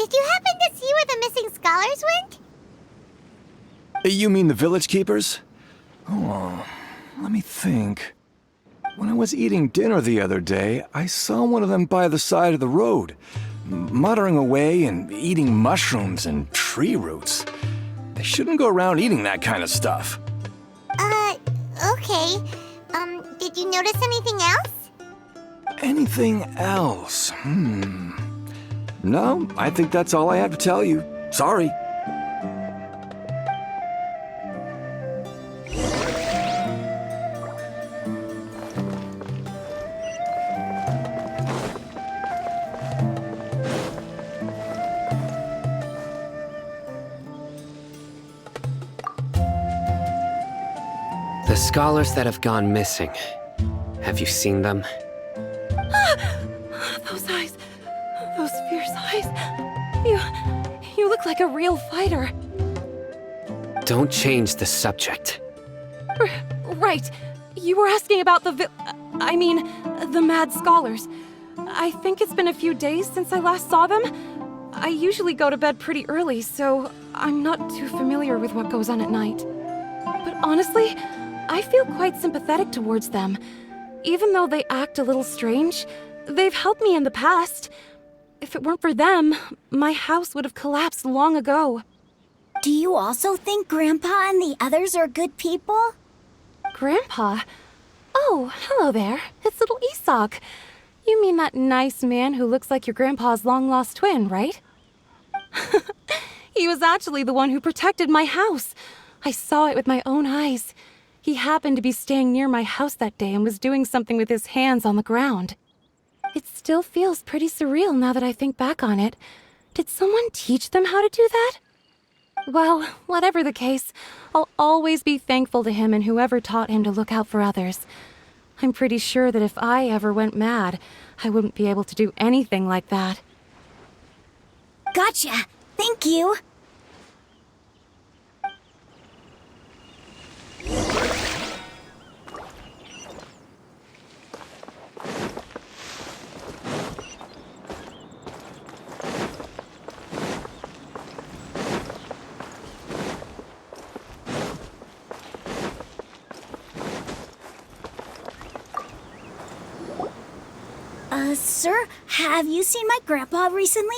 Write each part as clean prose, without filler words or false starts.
did you happen to see where the missing scholars went? You mean the village keepers? Oh, let me think. When I was eating dinner the other day, I saw one of them by the side of the road, muttering away and eating mushrooms and tree roots. They shouldn't go around eating that kind of stuff. Okay. Did you notice anything else? Anything else? No, I think that's all I have to tell you. Sorry. The scholars that have gone missing. Have you seen them? Those eyes. Those fierce eyes. You look like a real fighter. Don't change the subject. Right. You were asking about the the mad scholars. I think it's been a few days since I last saw them. I usually go to bed pretty early, so I'm not too familiar with what goes on at night. But honestly, I feel quite sympathetic towards them. Even though they act a little strange, they've helped me in the past. If it weren't for them, my house would have collapsed long ago. Do you also think Grandpa and the others are good people? Grandpa? Oh, hello there. It's little Isak. You mean that nice man who looks like your grandpa's long-lost twin, right? He was actually the one who protected my house. I saw it with my own eyes. He happened to be staying near my house that day and was doing something with his hands on the ground. It still feels pretty surreal now that I think back on it. Did someone teach them how to do that? Well, whatever the case, I'll always be thankful to him and whoever taught him to look out for others. I'm pretty sure that if I ever went mad, I wouldn't be able to do anything like that. Gotcha. Thank you. Sir, have you seen my grandpa recently?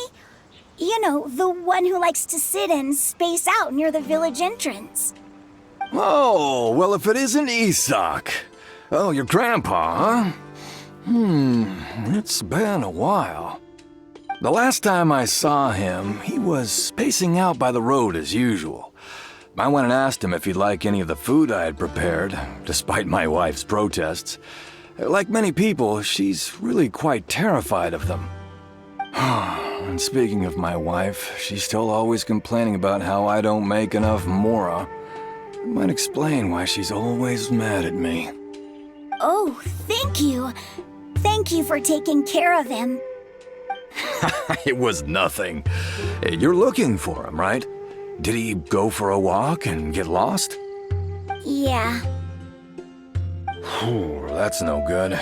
You know, the one who likes to sit and space out near the village entrance. Oh, well, if it isn't Isak. Oh, your grandpa, huh? It's been a while. The last time I saw him, he was spacing out by the road as usual. I went and asked him if he'd like any of the food I had prepared, despite my wife's protests. Like many people, she's really quite terrified of them. And speaking of my wife, she's still always complaining about how I don't make enough mora. It might explain why she's always mad at me. Oh, thank you. Thank you for taking care of him. It was nothing. You're looking for him, right? Did he go for a walk and get lost? Yeah. That's no good.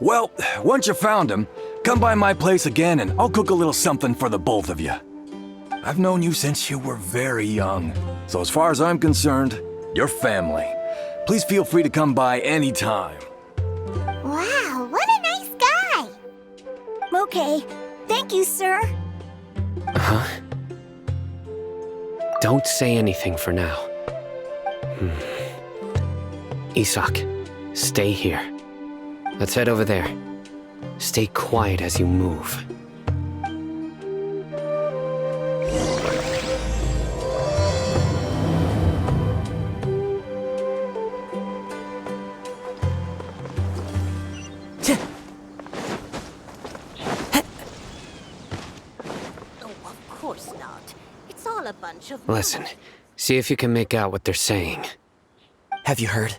Well, once you found him, come by my place again and I'll cook a little something for the both of you. I've known you since you were very young, so as far as I'm concerned, you're family. Please feel free to come by anytime. Wow, what a nice guy! Okay, thank you, sir. Huh? Don't say anything for now. Isak, stay here. Let's head over there. Stay quiet as you move. Of course not. It's all a bunch of... Listen, see if you can make out what they're saying. Have you heard?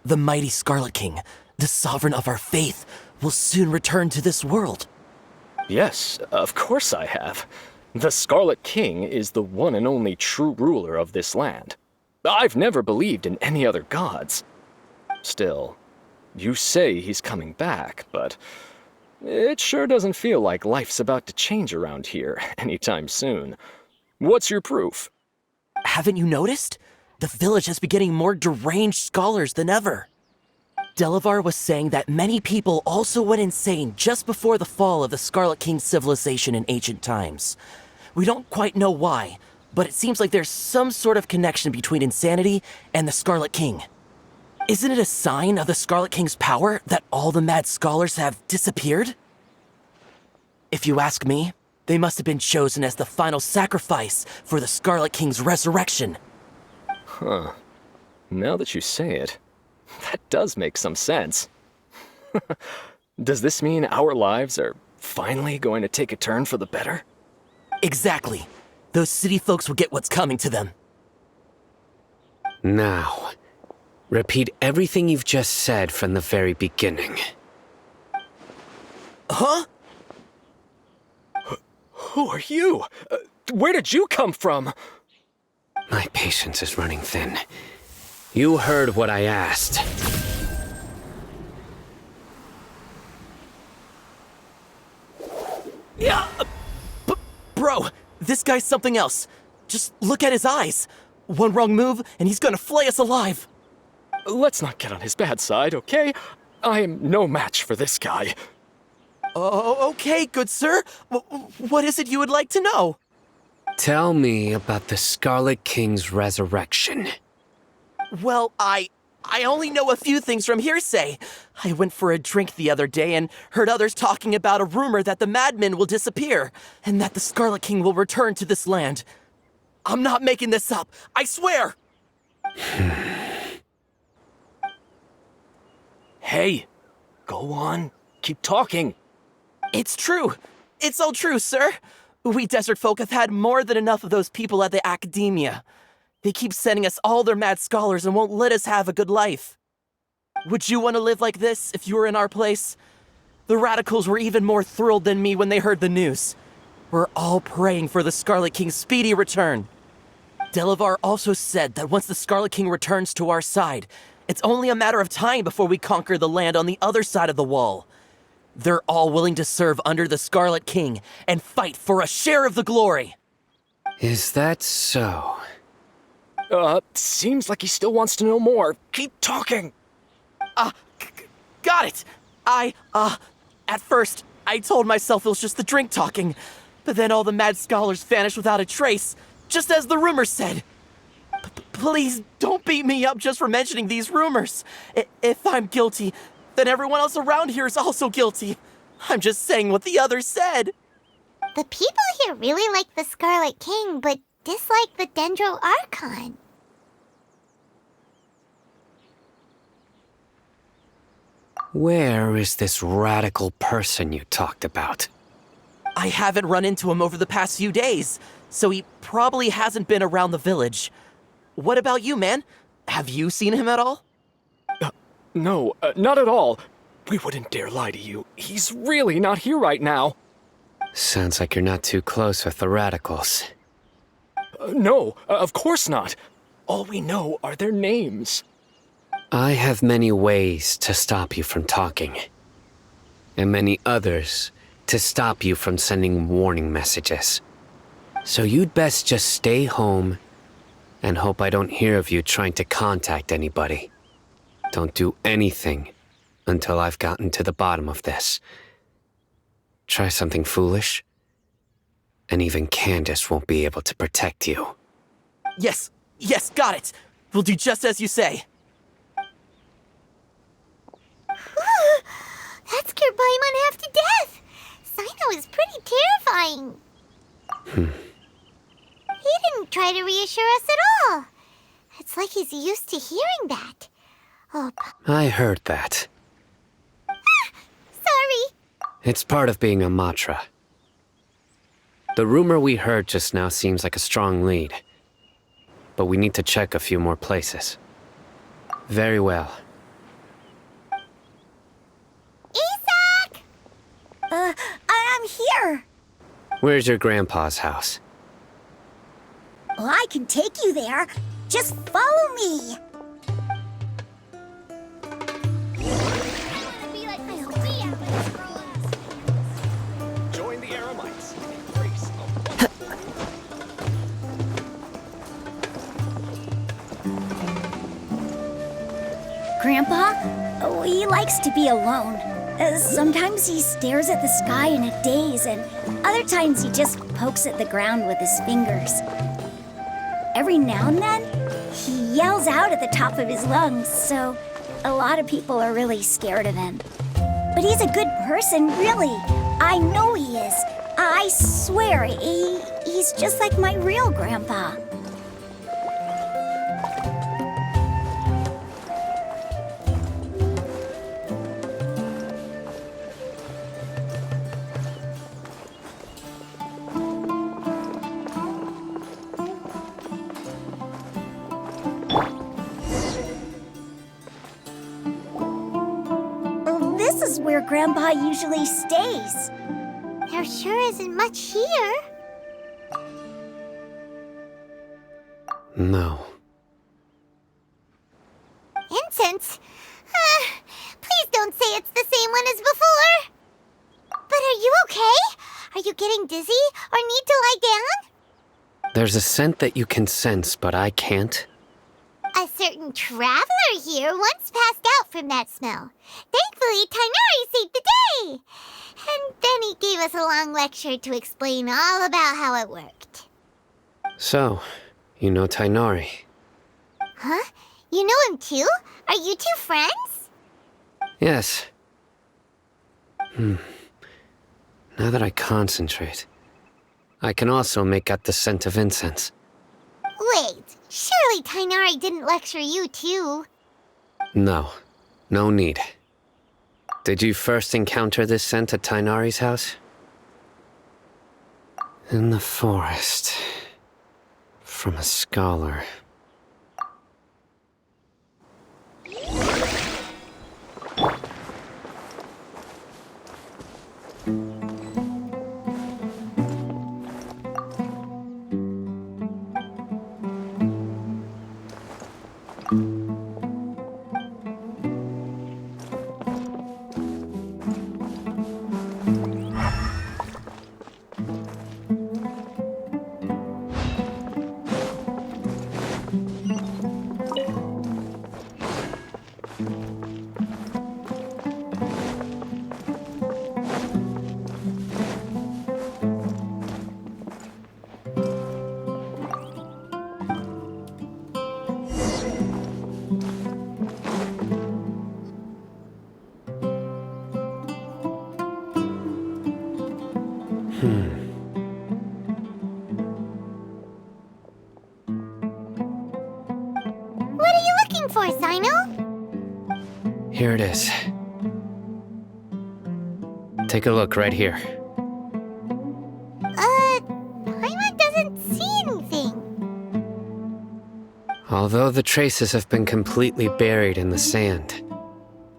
The mighty Scarlet King, the sovereign of our faith, will soon return to this world. Yes, of course I have. The Scarlet King is the one and only true ruler of this land. I've never believed in any other gods. Still, you say he's coming back, but It sure doesn't feel like life's about to change around here anytime soon. What's your proof? Haven't you noticed? The village has been getting more deranged scholars than ever. Delavar was saying that many people also went insane just before the fall of the Scarlet King civilization in ancient times. We don't quite know why, but it seems like there's some sort of connection between insanity and the Scarlet King. Isn't it a sign of the Scarlet King's power that all the mad scholars have disappeared? If you ask me, they must have been chosen as the final sacrifice for the Scarlet King's resurrection. Huh. Now that you say it, that does make some sense. Does this mean our lives are finally going to take a turn for the better? Exactly. Those city folks will get what's coming to them. Now, repeat everything you've just said from the very beginning. Huh? Who are you? Where did you come from? My patience is running thin. You heard what I asked. Yeah, bro, this guy's something else. Just look at his eyes. One wrong move, and he's gonna flay us alive. Let's not get on his bad side, okay? I am no match for this guy. Oh, okay, good sir. What is it you would like to know? Tell me about the Scarlet King's resurrection. Well, I only know a few things from hearsay. I went for a drink the other day and heard others talking about a rumor that the madmen will disappear and that the Scarlet King will return to this land. I'm not making this up, I swear! Hey, go on. Keep talking. It's true. It's all true, sir. We desert folk have had more than enough of those people at the academia. They keep sending us all their mad scholars and won't let us have a good life. Would you want to live like this if you were in our place? The radicals were even more thrilled than me when they heard the news. We're all praying for the Scarlet King's speedy return. Delavar also said that once the Scarlet King returns to our side, it's only a matter of time before we conquer the land on the other side of the wall. They're all willing to serve under the Scarlet King and fight for a share of the glory. Is that so? Seems like he still wants to know more. Keep talking. Got it. At first, I told myself it was just the drink talking, but then all the mad scholars vanished without a trace, just as the rumors said. Please don't beat me up just for mentioning these rumors. If I'm guilty, then everyone else around here is also guilty. I'm just saying what the others said. The people here really like the Scarlet King, but dislike the Dendro Archon. Where is this radical person you talked about? I haven't run into him over the past few days, so he probably hasn't been around the village. What about you, man? Have you seen him at all? No, not at all. We wouldn't dare lie to you. He's really not here right now. Sounds like you're not too close with the radicals. No, of course not. All we know are their names. I have many ways to stop you from talking, and many others to stop you from sending warning messages. So you'd best just stay home and hope I don't hear of you trying to contact anybody. Don't do anything until I've gotten to the bottom of this. Try something foolish, and even Candace won't be able to protect you. Yes, got it. We'll do just as you say. That scared Paimon half to death. Sino is pretty terrifying. He didn't try to reassure us at all. It's like he's used to hearing that. Oh, I heard that. sorry. It's part of being a Matra. The rumor we heard just now seems like a strong lead, but we need to check a few more places. Very well. Isak! I'm here. Where's your grandpa's house? Well, I can take you there. Just follow me. Grandpa, oh, he likes to be alone. Sometimes he stares at the sky in a daze, and other times he just pokes at the ground with his fingers. Every now and then, he yells out at the top of his lungs, so a lot of people are really scared of him. But he's a good person, really. I know he is. I swear, he's just like my real grandpa. This is where Grandpa usually stays. There sure isn't much here. No. Incense? Please don't say it's the same one as before. But are you okay? Are you getting dizzy or need to lie down? There's a scent that you can sense, but I can't. A certain traveler here once passed out from that smell. Thankfully, Tainari saved the day. And then he gave us a long lecture to explain all about how it worked. So, you know Tainari. Huh? You know him too? Are you two friends? Yes. Now that I concentrate, I can also make out the scent of incense. Wait, surely Tainari didn't lecture you too. No, no need. Did you first encounter this scent at Tainari's house? In the forest. From a scholar. What are you looking for, Sino? Here it is. Take a look right here. Paimon doesn't see anything. Although the traces have been completely buried in the sand,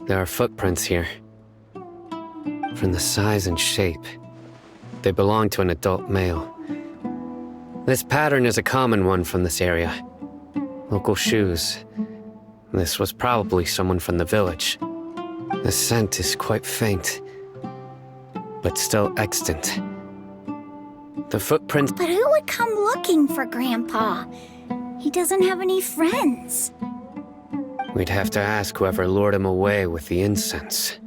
there are footprints here. From the size and shape, they belong to an adult male. This pattern is a common one from this area. Local shoes. This was probably someone from the village. The scent is quite faint, but still extant. The footprints... But who would come looking for Grandpa? He doesn't have any friends. We'd have to ask whoever lured him away with the incense.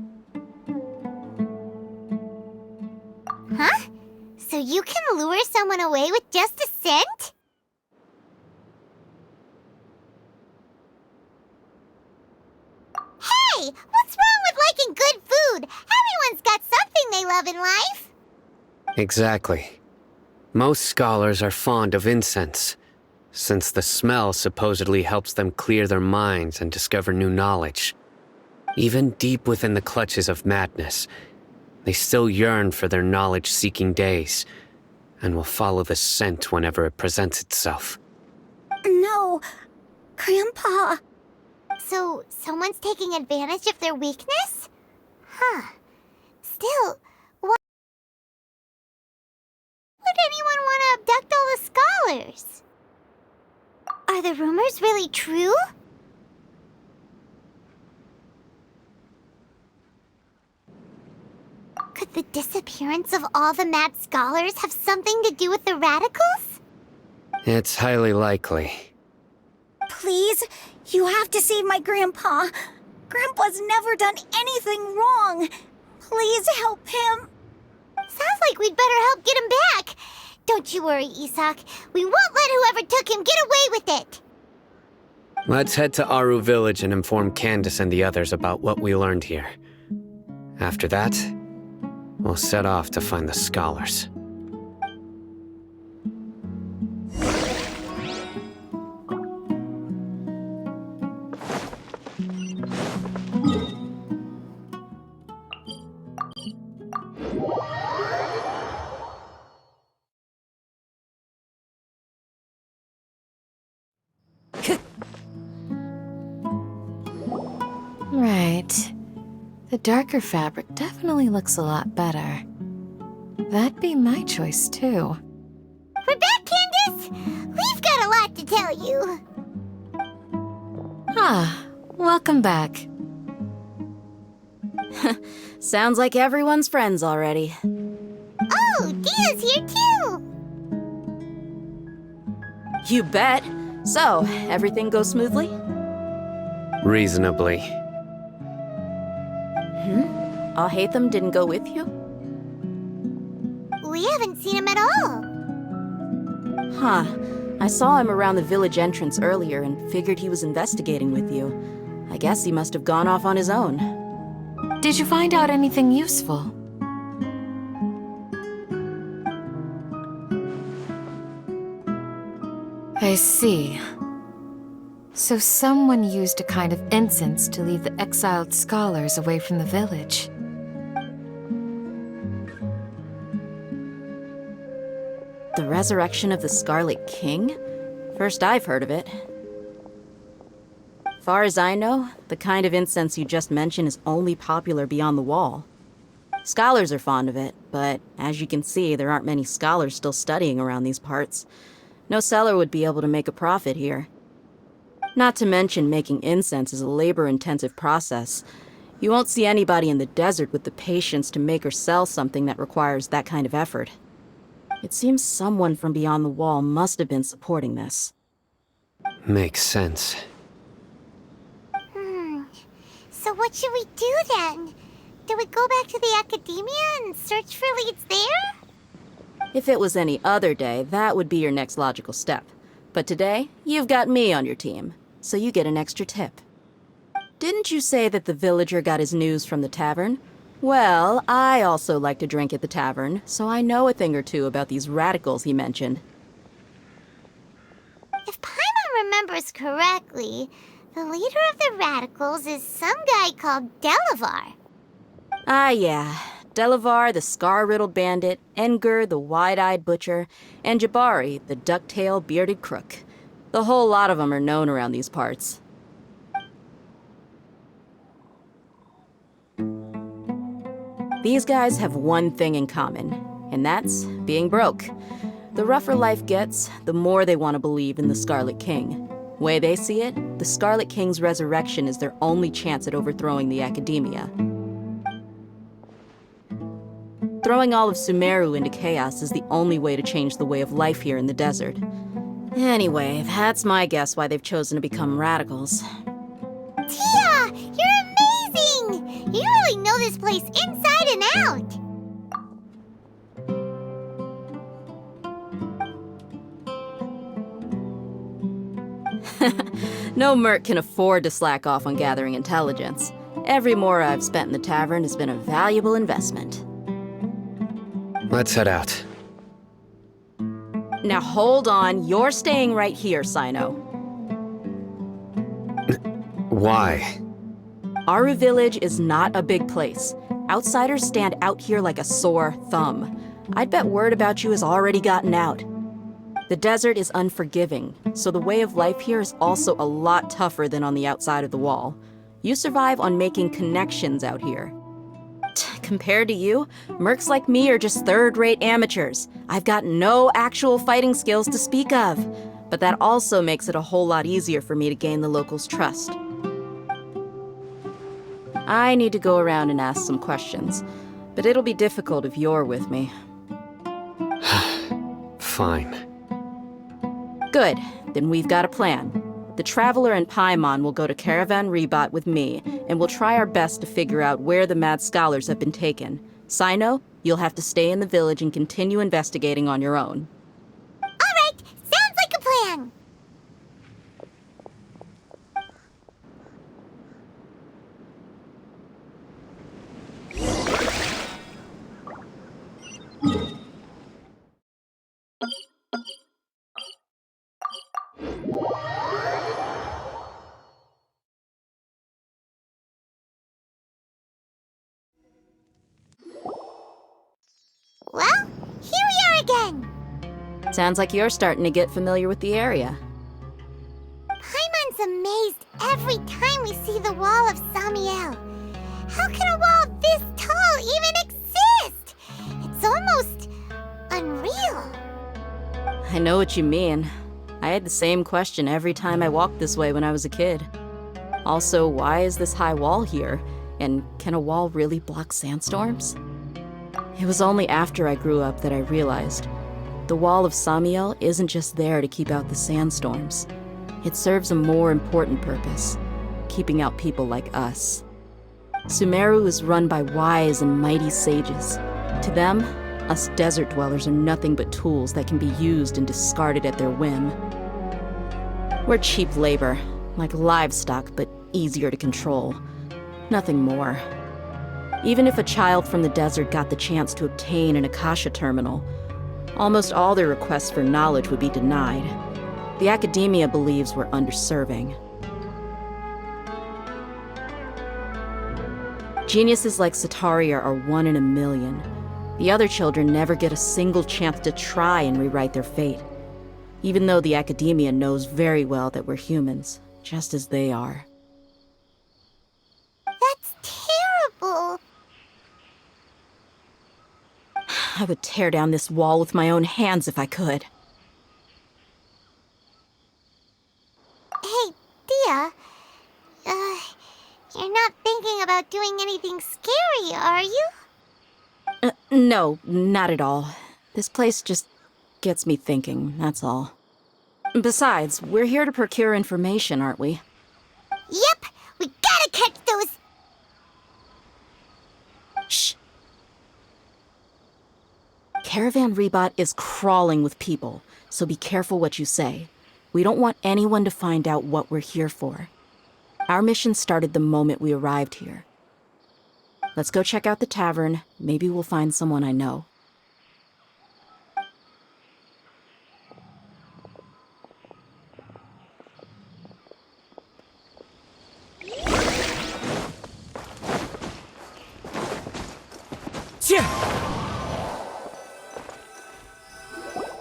Huh? So you can lure someone away with just a scent? Hey! What's wrong with liking good food? Everyone's got something they love in life. Exactly. Most scholars are fond of incense, since the smell supposedly helps them clear their minds and discover new knowledge. Even deep within the clutches of madness, they still yearn for their knowledge-seeking days, and will follow the scent whenever it presents itself. No, Grandpa. So, someone's taking advantage of their weakness? Huh. Still, why would anyone want to abduct all the scholars? Are the rumors really true? Could the disappearance of all the mad scholars have something to do with the radicals? It's highly likely. Please, you have to save my Grandpa. Grandpa's never done anything wrong. Please help him. Sounds like we'd better help get him back. Don't you worry, Isak. We won't let whoever took him get away with it. Let's head to Aru Village and inform Candace and the others about what we learned here. After that, we'll set off to find the scholars. Right. The darker fabric definitely looks a lot better. That'd be my choice, too. We're back, Candace! We've got a lot to tell you. Ah, welcome back. Sounds like everyone's friends already. Oh, Dia's here too! You bet. So, everything goes smoothly? Reasonably. Hatham didn't go with you? We haven't seen him at all. Huh. I saw him around the village entrance earlier and figured he was investigating with you. I guess he must have gone off on his own. Did you find out anything useful? I see. So someone used a kind of incense to lead the exiled scholars away from the village. The resurrection of the Scarlet King? First I've heard of it. Far as I know, the kind of incense you just mentioned is only popular beyond the wall. Scholars are fond of it, but as you can see, there aren't many scholars still studying around these parts. No seller would be able to make a profit here. Not to mention making incense is a labor-intensive process. You won't see anybody in the desert with the patience to make or sell something that requires that kind of effort. It seems someone from beyond the wall must have been supporting this. Makes sense. So what should we do then? Do we go back to the academia and search for leads there? If it was any other day, that would be your next logical step. But today, you've got me on your team, so you get an extra tip. Didn't you say that the villager got his news from the tavern? Well, I also like to drink at the tavern, so I know a thing or two about these radicals he mentioned. If Paimon remembers correctly, the leader of the radicals is some guy called Delavar. Ah, yeah. Delavar, the scar-riddled bandit, Enger, the wide-eyed butcher, and Jabari, the duck-tailed bearded crook. The whole lot of them are known around these parts. These guys have one thing in common, and that's being broke. The rougher life gets, the more they want to believe in the Scarlet King. Way they see it, the Scarlet King's resurrection is their only chance at overthrowing the academia. Throwing all of Sumeru into chaos is the only way to change the way of life here in the desert. Anyway, that's my guess why they've chosen to become radicals. Tia, you're amazing! You really know this place inside and out. No merc can afford to slack off on gathering intelligence. Every mora I've spent in the tavern has been a valuable investment. Let's head out. Now hold on, you're staying right here, Sino. Why? Aru Village is not a big place. Outsiders stand out here like a sore thumb. I'd bet word about you has already gotten out. The desert is unforgiving, so the way of life here is also a lot tougher than on the outside of the wall. You survive on making connections out here. Compared to you, mercs like me are just third-rate amateurs. I've got no actual fighting skills to speak of. But that also makes it a whole lot easier for me to gain the locals' trust. I need to go around and ask some questions, but it'll be difficult if you're with me. Fine. Good, then we've got a plan. The Traveler and Paimon will go to Caravan Rebot with me, and we'll try our best to figure out where the mad scholars have been taken. Sino, you'll have to stay in the village and continue investigating on your own. All right, sounds like a plan. Well, here we are again. Sounds like you're starting to get familiar with the area. Paimon's amazed every time we see the wall of Samiel. How can a wall this tall even exist? It's almost unreal. I know what you mean. I had the same question every time I walked this way when I was a kid. Also, why is this high wall here? And can a wall really block sandstorms? It was only after I grew up that I realized the wall of Samiel isn't just there to keep out the sandstorms. It serves a more important purpose, keeping out people like us. Sumeru is run by wise and mighty sages. To them, us desert dwellers are nothing but tools that can be used and discarded at their whim. We're cheap labor, like livestock, but easier to control. Nothing more. Even if a child from the desert got the chance to obtain an Akasha terminal, almost all their requests for knowledge would be denied. The academia believes we're underserving. Geniuses like Sataria are one in a million. The other children never get a single chance to try and rewrite their fate, even though the academia knows very well that we're humans, just as they are. That's terrible. I would tear down this wall with my own hands if I could. Hey, Dia. You're not thinking about doing anything scary, are you? No, not at all. This place just gets me thinking, that's all. Besides, we're here to procure information, aren't we? Yep, we gotta catch those. Shh. Caravan Rebot is crawling with people, so be careful what you say. We don't want anyone to find out what we're here for. Our mission started the moment we arrived here. Let's go check out the tavern. Maybe we'll find someone I know.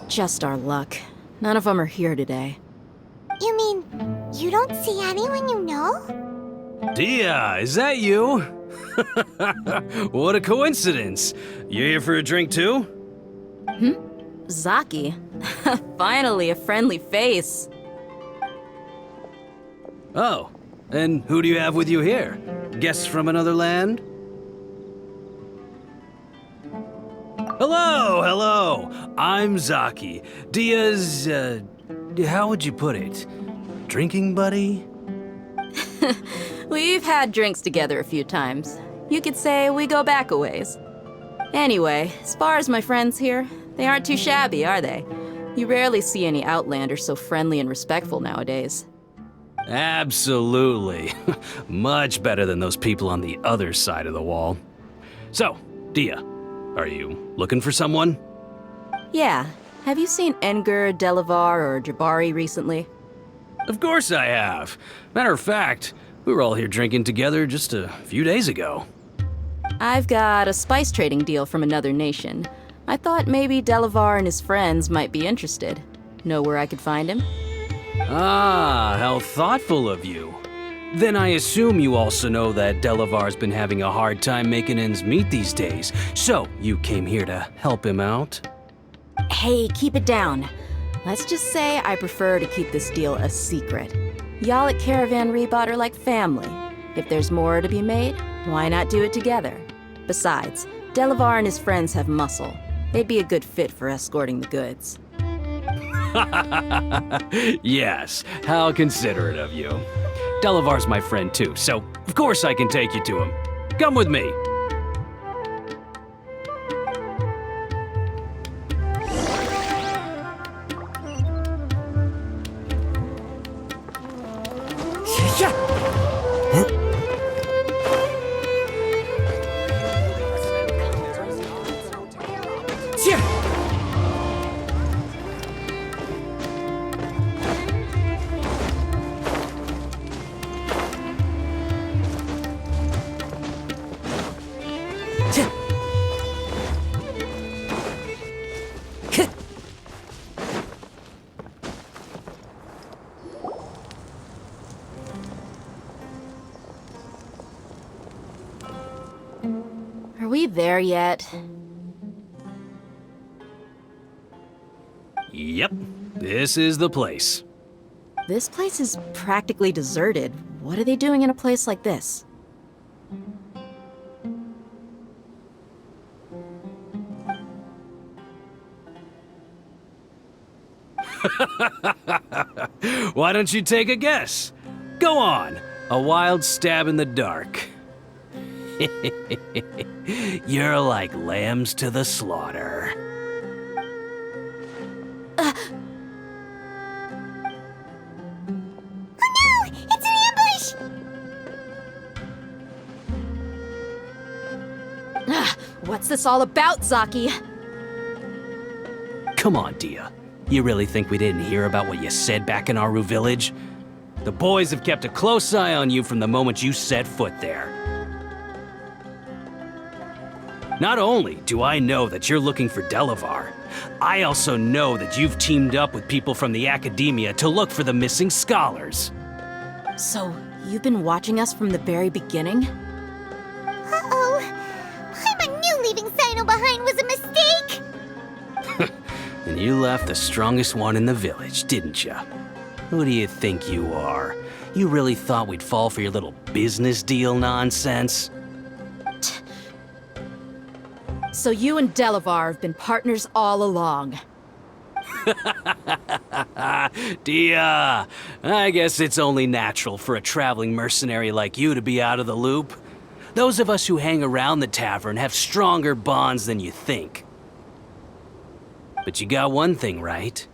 Just our luck. None of them are here today. You mean, you don't see anyone you know? Dia, is that you? What a coincidence. You here for a drink too? Zaki. Finally, a friendly face. Oh, and who do you have with you here? Guests from another land? Hello. I'm Zaki. Dia's, how would you put it? Drinking buddy? We've had drinks together a few times. You could say we go back a ways. Anyway, as far as my friends here, they aren't too shabby, are they? You rarely see any Outlanders so friendly and respectful nowadays. Absolutely. Much better than those people on the other side of the wall. So, Dia, are you looking for someone? Yeah. Have you seen Enger, Delavar, or Jabari recently? Of course I have. Matter of fact, we were all here drinking together just a few days ago. I've got a spice trading deal from another nation. I thought maybe Delavar and his friends might be interested. Know where I could find him? Ah, how thoughtful of you. Then I assume you also know that Delavar's been having a hard time making ends meet these days, so you came here to help him out? Hey, keep it down. Let's just say I prefer to keep this deal a secret. Y'all at Caravan Rebot are like family. If there's more to be made, why not do it together? Besides, Delavar and his friends have muscle. They'd be a good fit for escorting the goods. Yes, how considerate of you. Delavar's my friend too, so of course I can take you to him. Come with me. Are we there yet? Yep, this is the place. This place is practically deserted. What are they doing in a place like this? Why don't you take a guess? Go on, a wild stab in the dark. You're like lambs to the slaughter. Oh no! It's an ambush! What's this all about, Zaki? Come on, Dia. You really think we didn't hear about what you said back in Aru village? The boys have kept a close eye on you from the moment you set foot there. Not only do I know that you're looking for Delavar, I also know that you've teamed up with people from the academia to look for the missing scholars. So, you've been watching us from the very beginning? Uh-oh. Paimon knew leaving Sino behind was a mistake! And you left the strongest one in the village, didn't you? Who do you think you are? You really thought we'd fall for your little business deal nonsense? So you and Delavar have been partners all along. Dia, I guess it's only natural for a traveling mercenary like you to be out of the loop. Those of us who hang around the tavern have stronger bonds than you think. But you got one thing right.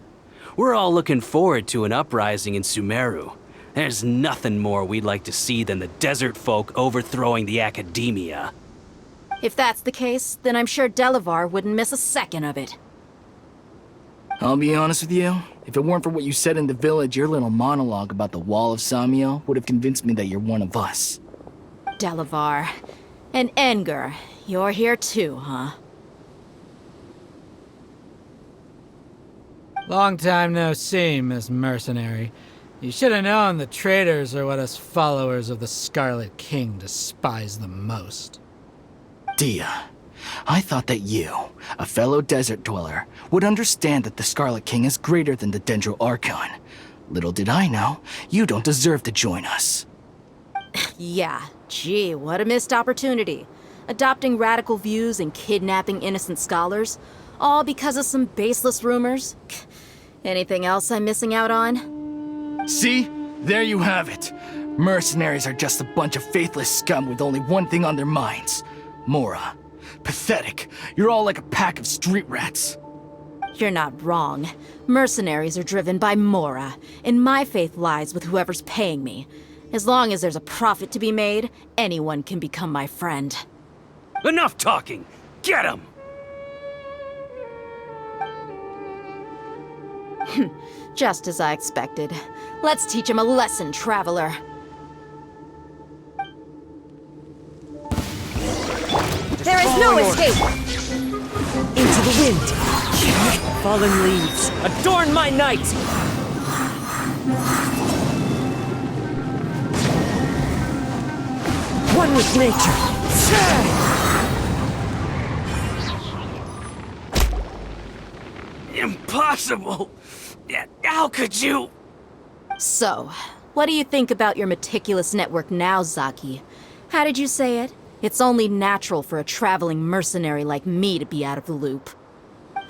We're all looking forward to an uprising in Sumeru. There's nothing more we'd like to see than the desert folk overthrowing the academia. If that's the case, then I'm sure Delavar wouldn't miss a second of it. I'll be honest with you. If it weren't for what you said in the village, your little monologue about the Wall of Samiel would have convinced me that you're one of us. Delavar. And Enger, you're here too, huh? Long time no see, Miss Mercenary. You should have known the traitors are what us followers of the Scarlet King despise the most. Dia, I thought that you, a fellow desert dweller, would understand that the Scarlet King is greater than the Dendro Archon. Little did I know, you don't deserve to join us. Yeah, gee, what a missed opportunity. Adopting radical views and kidnapping innocent scholars, all because of some baseless rumors. Anything else I'm missing out on? See? There you have it. Mercenaries are just a bunch of faithless scum with only one thing on their minds. Mora. Pathetic. You're all like a pack of street rats. You're not wrong. Mercenaries are driven by Mora, and my faith lies with whoever's paying me. As long as there's a profit to be made, anyone can become my friend. Enough talking! Get him! Just as I expected. Let's teach him a lesson, traveler. There is no escape! Into the wind! Fallen leaves, adorn my night! One with nature! Impossible! How could you? So, what do you think about your meticulous network now, Zaki? How did you say it? It's only natural for a traveling mercenary like me to be out of the loop.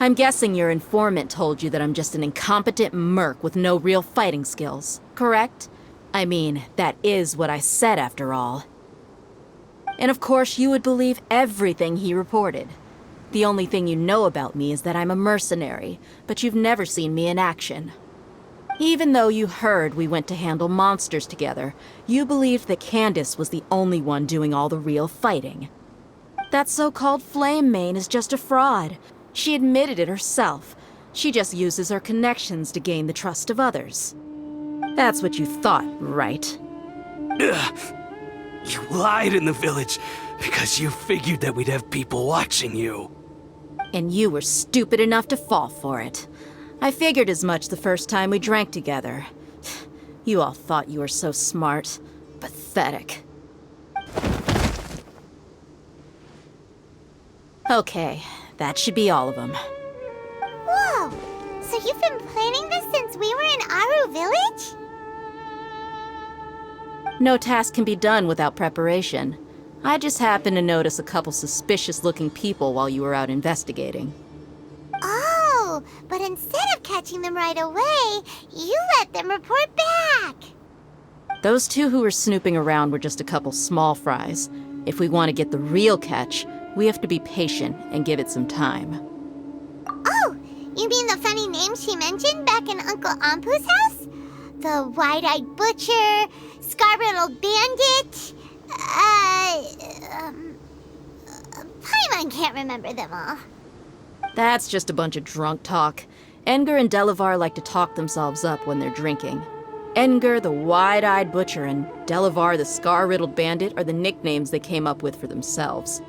I'm guessing your informant told you that I'm just an incompetent merc with no real fighting skills, correct? I mean, that is what I said after all. And of course, you would believe everything he reported. The only thing you know about me is that I'm a mercenary, but you've never seen me in action. Even though you heard we went to handle monsters together, you believed that Candace was the only one doing all the real fighting. That so-called Flame Mane is just a fraud. She admitted it herself. She just uses her connections to gain the trust of others. That's what you thought, right? Ugh. You lied in the village because you figured that we'd have people watching you. And you were stupid enough to fall for it. I figured as much the first time we drank together. You all thought you were so smart. Pathetic. Okay, that should be all of them. Whoa! So you've been planning this since we were in Aru Village? No task can be done without preparation. I just happened to notice a couple suspicious-looking people while you were out investigating. Oh, but instead of catching them right away, you let them report back! Those two who were snooping around were just a couple small fries. If we want to get the real catch, we have to be patient and give it some time. Oh, you mean the funny name she mentioned back in Uncle Ampu's house? The wide-eyed butcher, scar-riddled bandit, Paimon can't remember them all. That's just a bunch of drunk talk. Edgar and Delavar like to talk themselves up when they're drinking. Edgar, the wide-eyed butcher, and Delavar, the scar-riddled bandit, are the nicknames they came up with for themselves.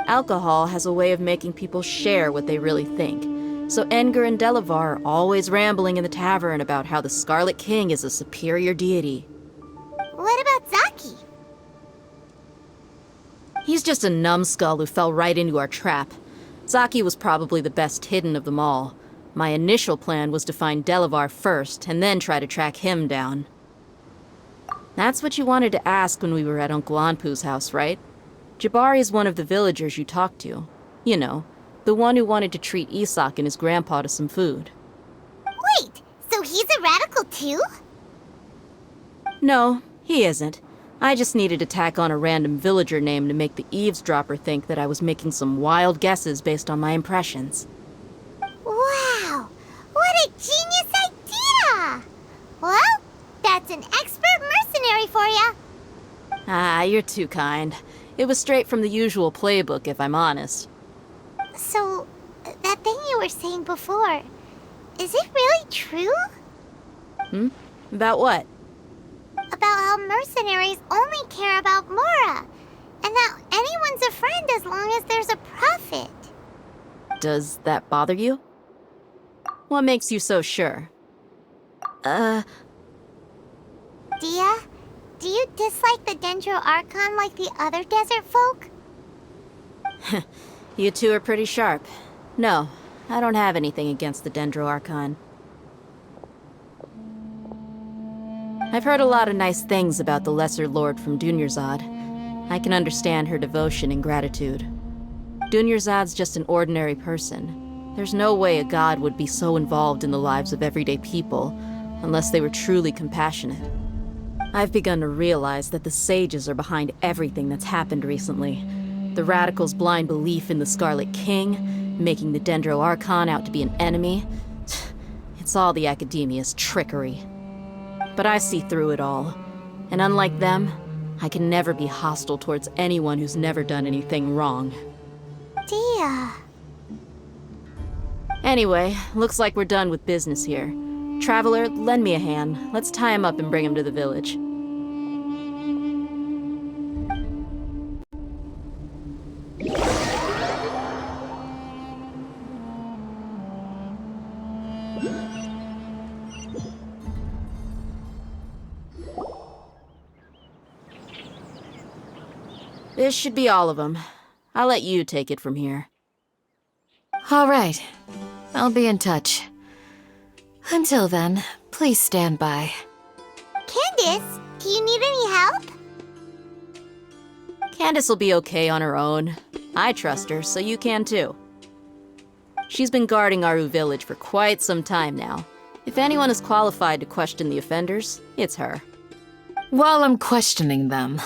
Alcohol has a way of making people share what they really think. So Edgar and Delavar are always rambling in the tavern about how the Scarlet King is a superior deity. What about Zaki? He's just a numbskull who fell right into our trap. Zaki was probably the best hidden of them all. My initial plan was to find Delavar first, and then try to track him down. That's what you wanted to ask when we were at Uncle Anpu's house, right? Jabari is one of the villagers you talked to. You know, the one who wanted to treat Isak and his grandpa to some food. Wait, so he's a radical too? No, he isn't. I just needed to tack on a random villager name to make the eavesdropper think that I was making some wild guesses based on my impressions. Wow, what a genius idea! Well, that's an expert mercenary for ya. Ah, you're too kind. It was straight from the usual playbook, if I'm honest. So, that thing you were saying before, is it really true? About what? About how mercenaries only care about Mora, and that anyone's a friend as long as there's a profit. Does that bother you? What makes you so sure? Dia, do you dislike the Dendro Archon like the other desert folk? You two are pretty sharp. No, I don't have anything against the Dendro Archon. I've heard a lot of nice things about the Lesser Lord from Dunyarzad. I can understand her devotion and gratitude. Dunyarzad's just an ordinary person. There's no way a god would be so involved in the lives of everyday people, unless they were truly compassionate. I've begun to realize that the sages are behind everything that's happened recently. The radicals' blind belief in the Scarlet King, making the Dendro Archon out to be an enemy. It's all the Academia's trickery. But I see through it all. And unlike them, I can never be hostile towards anyone who's never done anything wrong. Dia. Anyway, looks like we're done with business here. Traveler, lend me a hand. Let's tie him up and bring him to the village. This should be all of them. I'll let you take it from here. All right. I'll be in touch. Until then, please stand by. Candace, do you need any help? Candace will be okay on her own. I trust her, so you can too. She's been guarding Aru Village for quite some time now. If anyone is qualified to question the offenders, it's her. While I'm questioning them,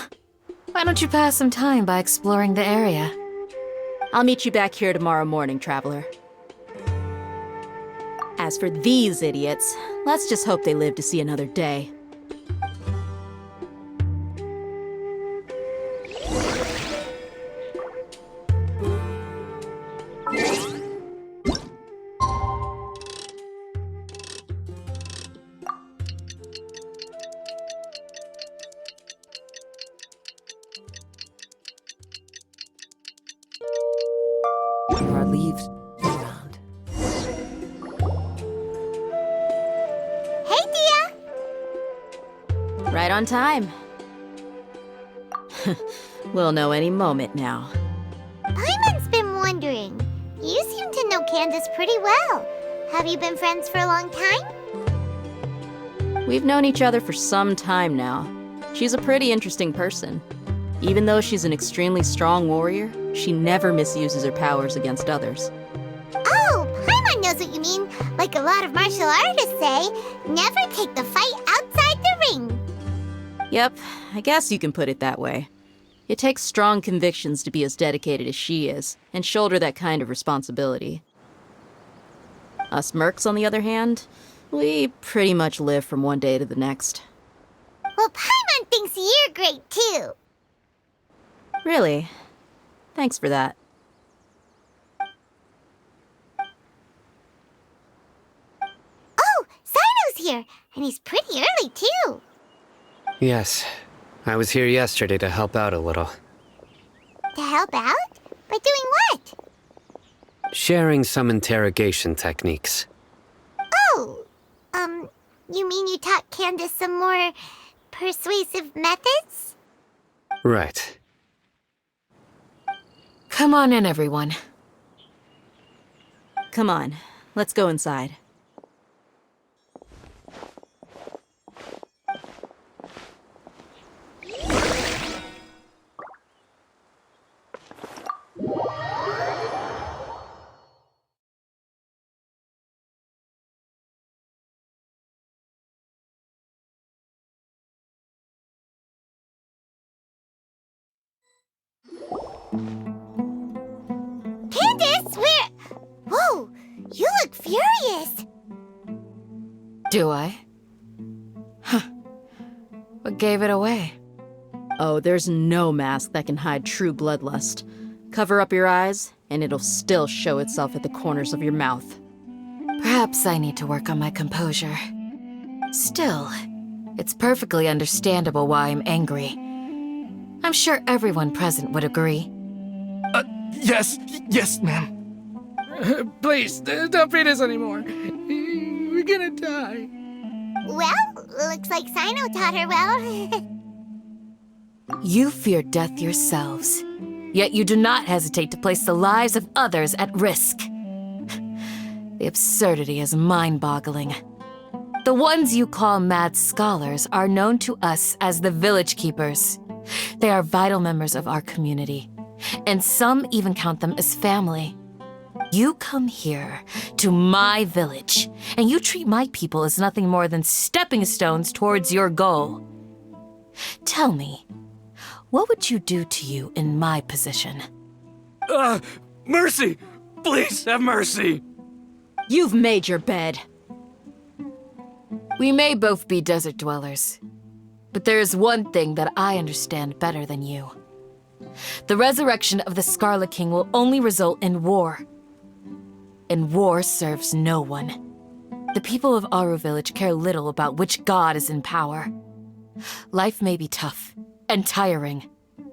why don't you pass some time by exploring the area? I'll meet you back here tomorrow morning, Traveler. As for these idiots, let's just hope they live to see another day. There are leaves around. Hey, Dia! Right on time. We'll know any moment now. Paimon's been wondering. You seem to know Candace pretty well. Have you been friends for a long time? We've known each other for some time now. She's a pretty interesting person. Even though she's an extremely strong warrior, she never misuses her powers against others. Oh, Paimon knows what you mean. Like a lot of martial artists say, never take the fight outside the ring. Yep, I guess you can put it that way. It takes strong convictions to be as dedicated as she is, and shoulder that kind of responsibility. Us mercs, on the other hand, we pretty much live from one day to the next. Well, Paimon thinks you're great too. Really? Thanks for that. Oh, Sino's here, and he's pretty early too. Yes, I was here yesterday to help out a little. To help out? By doing what? Sharing some interrogation techniques. Oh, you mean you taught Candace some more persuasive methods? Right. Come on in, everyone. Come on, let's go inside. Candace, where? Whoa, you look furious. Do I? Huh. What gave it away? Oh, there's no mask that can hide true bloodlust. Cover up your eyes, and it'll still show itself at the corners of your mouth. Perhaps I need to work on my composure. Still, it's perfectly understandable why I'm angry. I'm sure everyone present would agree. Yes, ma'am. Please, don't beat us anymore. We're gonna die. Well, looks like Sino taught her well. You fear death yourselves, yet you do not hesitate to place the lives of others at risk. The absurdity is mind-boggling. The ones you call mad scholars are known to us as the Village Keepers. They are vital members of our community, and some even count them as family. You come here to my village, and you treat my people as nothing more than stepping stones towards your goal. Tell me, what would you do to you in my position? Mercy! Please have mercy! You've made your bed. We may both be desert dwellers, but there is one thing that I understand better than you. The resurrection of the Scarlet King will only result in war. And war serves no one. The people of Aru Village care little about which god is in power. Life may be tough and tiring,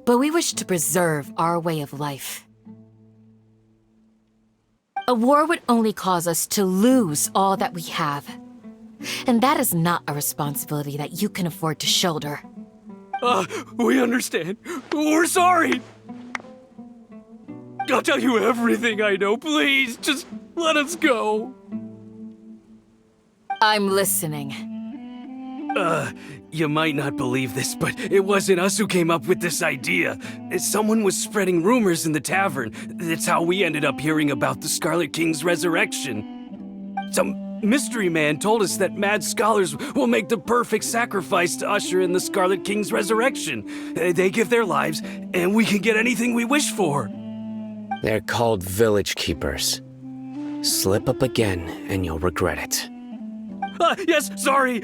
but we wish to preserve our way of life. A war would only cause us to lose all that we have. And that is not a responsibility that you can afford to shoulder. We understand. We're sorry. I'll tell you everything I know. Please, just let us go. I'm listening. You might not believe this, but it wasn't us who came up with this idea. Someone was spreading rumors in the tavern. That's how we ended up hearing about the Scarlet King's resurrection. Some mystery man told us that mad scholars will make the perfect sacrifice to usher in the Scarlet King's resurrection. They give their lives, and we can get anything we wish for. They're called village keepers. Slip up again, and you'll regret it. Yes, sorry.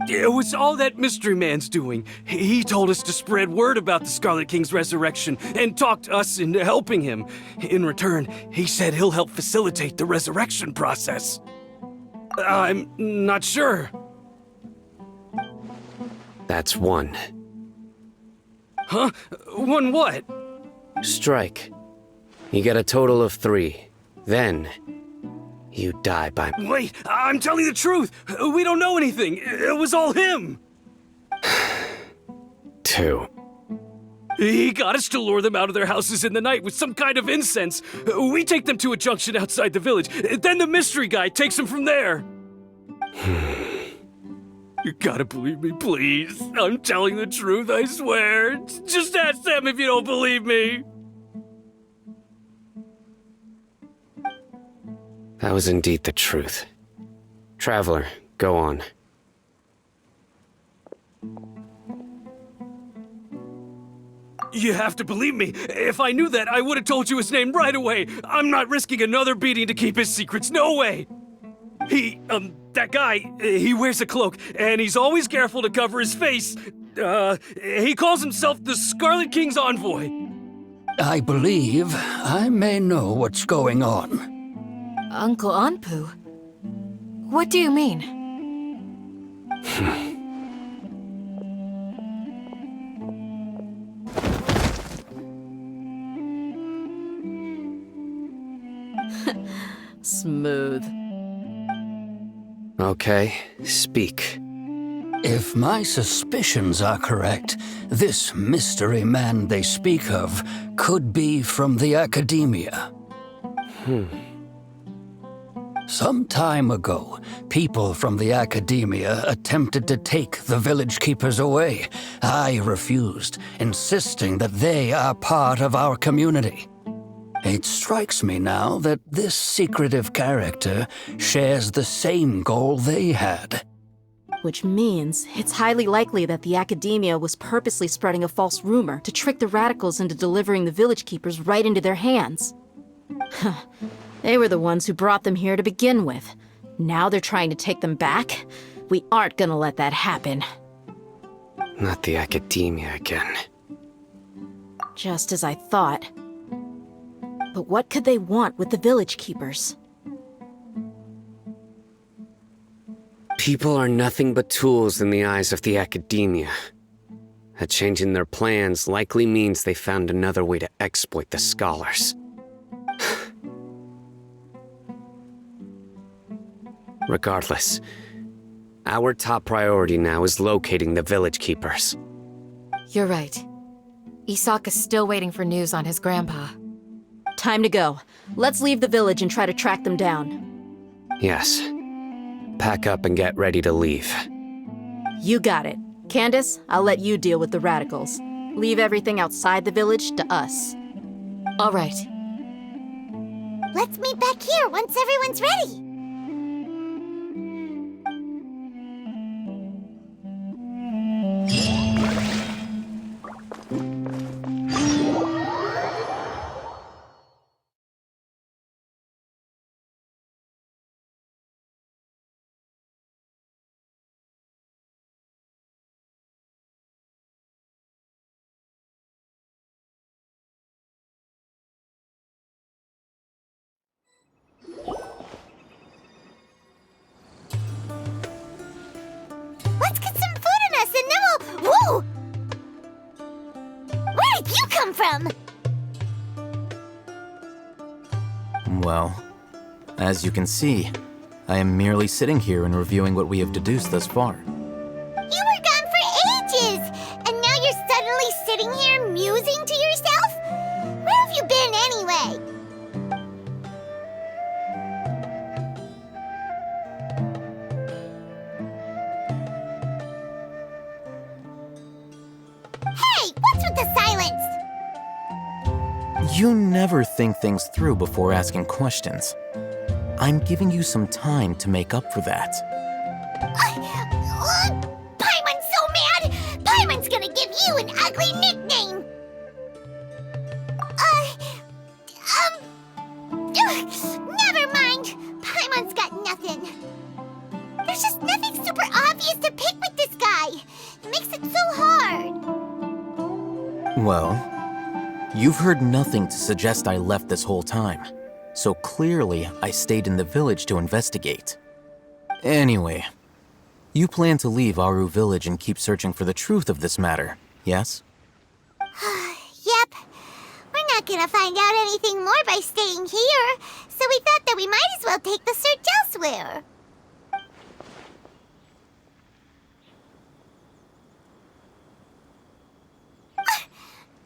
It was all that mystery man's doing. He told us to spread word about the Scarlet King's resurrection and talked us into helping him. In return, he said he'll help facilitate the resurrection process. I'm not sure. That's one. Huh? One what? Strike. You get a total of 3. Then, you die by... Wait, I'm telling the truth. We don't know anything. It was all him. 2. He got us to lure them out of their houses in the night with some kind of incense. We take them to a junction outside the village. Then the mystery guy takes them from there. You gotta believe me, please. I'm telling the truth, I swear. Just ask them if you don't believe me. That was indeed the truth. Traveler, go on. You have to believe me. If I knew that, I would have told you his name right away. I'm not risking another beating to keep his secrets. No way. That guy, he wears a cloak, and he's always careful to cover his face. He calls himself the Scarlet King's envoy. I believe I may know what's going on. Uncle Anpu? What do you mean? Smooth. Okay, speak. If my suspicions are correct, this mystery man they speak of could be from the academia. Some time ago, people from the academia attempted to take the village keepers away. I refused, insisting that they are part of our community. It strikes me now that this secretive character shares the same goal they had. Which means it's highly likely that the academia was purposely spreading a false rumor to trick the radicals into delivering the village keepers right into their hands. They were the ones who brought them here to begin with. Now they're trying to take them back? We aren't gonna let that happen. Not the academia again. Just as I thought. But what could they want with the village keepers? People are nothing but tools in the eyes of the academia. A change in their plans likely means they found another way to exploit the scholars. Regardless, our top priority now is locating the village keepers. You're right. Isak is still waiting for news on his grandpa. Time to go. Let's leave the village and try to track them down. Yes. Pack up and get ready to leave. You got it. Candace, I'll let you deal with the radicals. Leave everything outside the village to us. All right. Let's meet back here once everyone's ready. Let's get some food in us and then we'll... Whoa! Where did you come from? Well, as you can see, I am merely sitting here and reviewing what we have deduced thus far. You were gone for ages! And now you're suddenly sitting here musing to yourself? Where have you been anyway? You never think things through before asking questions. I'm giving you some time to make up for that. Paimon's so mad! Paimon's gonna give you an ugly nickname! Never mind! Paimon's got nothing. There's just nothing super obvious to pick with this guy. It makes it so hard. Well, you've heard nothing to suggest I left this whole time, so clearly I stayed in the village to investigate. Anyway, you plan to leave Aru village and keep searching for the truth of this matter, yes? Yep. We're not gonna find out anything more by staying here, so we thought that we might as well take the search elsewhere.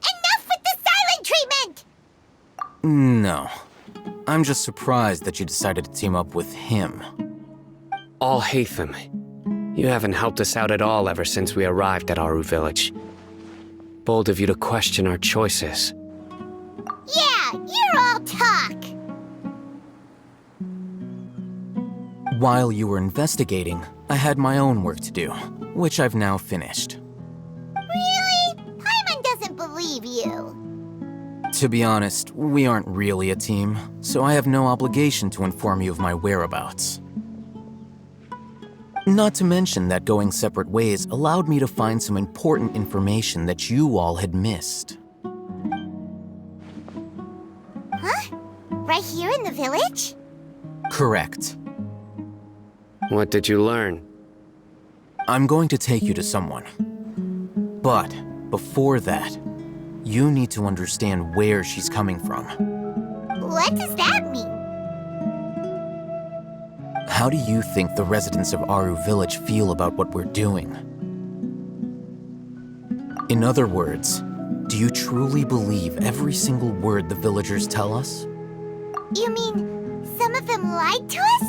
Enough with the silent treatment! No. I'm just surprised that you decided to team up with him. Al-Haytham, you haven't helped us out at all ever since we arrived at Aru village. Bold of you to question our choices. Yeah, you're all talk! While you were investigating, I had my own work to do, which I've now finished. Really? Paimon doesn't believe you. To be honest, we aren't really a team, so I have no obligation to inform you of my whereabouts. Not to mention that going separate ways allowed me to find some important information that you all had missed. Huh? Right here in the village? Correct. What did you learn? I'm going to take you to someone. But before that, you need to understand where she's coming from. What does that mean? How do you think the residents of Aru village feel about what we're doing? In other words, do you truly believe every single word the villagers tell us? You mean some of them lied to us?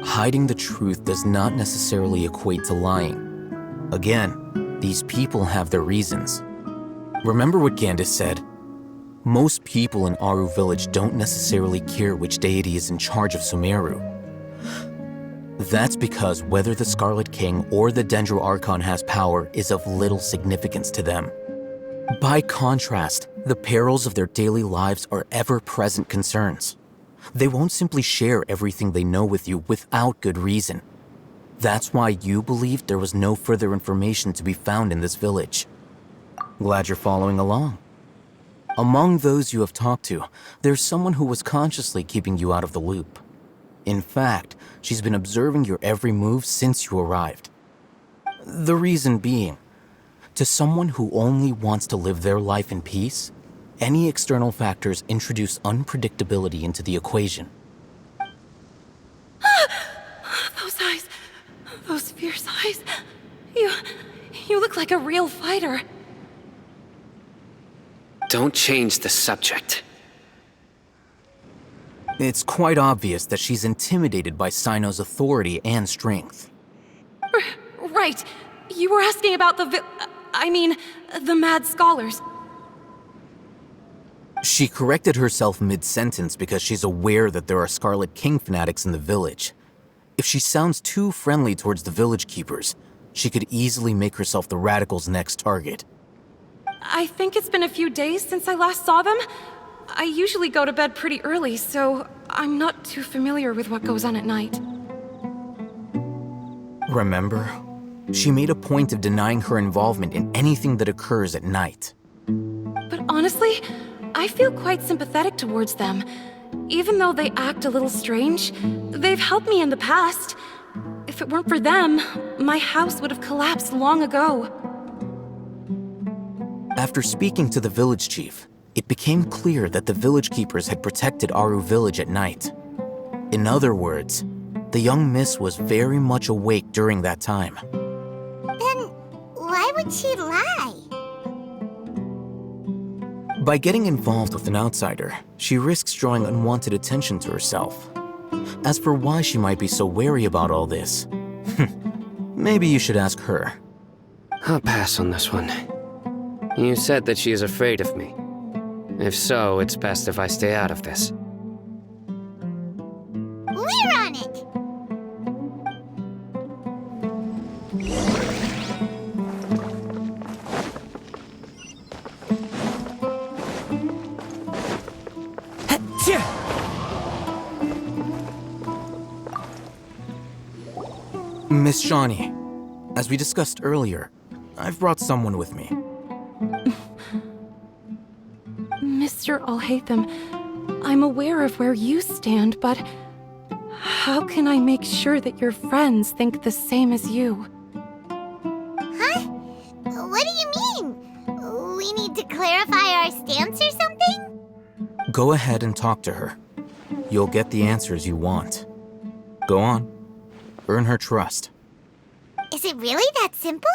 Hiding the truth does not necessarily equate to lying. Again, these people have their reasons. Remember what Gandis said? Most people in Aru village don't necessarily care which deity is in charge of Sumeru. That's because whether the Scarlet King or the Dendro Archon has power is of little significance to them. By contrast, the perils of their daily lives are ever-present concerns. They won't simply share everything they know with you without good reason. That's why you believed there was no further information to be found in this village. Glad you're following along. Among those you have talked to, there's someone who was consciously keeping you out of the loop. In fact, she's been observing your every move since you arrived. The reason being, to someone who only wants to live their life in peace, any external factors introduce unpredictability into the equation. Those eyes. Those fierce eyes. You look like a real fighter. Don't change the subject. It's quite obvious that she's intimidated by Sino's authority and strength. Right. You were asking about the mad scholars. She corrected herself mid-sentence because she's aware that there are Scarlet King fanatics in the village. If she sounds too friendly towards the village keepers, she could easily make herself the radicals' next target. I think it's been a few days since I last saw them. I usually go to bed pretty early, so I'm not too familiar with what goes on at night. Remember? She made a point of denying her involvement in anything that occurs at night. But honestly, I feel quite sympathetic towards them. Even though they act a little strange, they've helped me in the past. If it weren't for them, my house would have collapsed long ago. After speaking to the village chief, it became clear that the village keepers had protected Aru village at night. In other words, the young miss was very much awake during that time. Then why would she lie? By getting involved with an outsider, she risks drawing unwanted attention to herself. As for why she might be so wary about all this, maybe you should ask her. I'll pass on this one. You said that she is afraid of me. If so, it's best if I stay out of this. We're on it! Miss Shawnee, as we discussed earlier, I've brought someone with me. Mr. Alhaitham, I'm aware of where you stand, but how can I make sure that your friends think the same as you? Huh? What do you mean? We need to clarify our stance or something? Go ahead and talk to her. You'll get the answers you want. Go on. Earn her trust. Is it really that simple?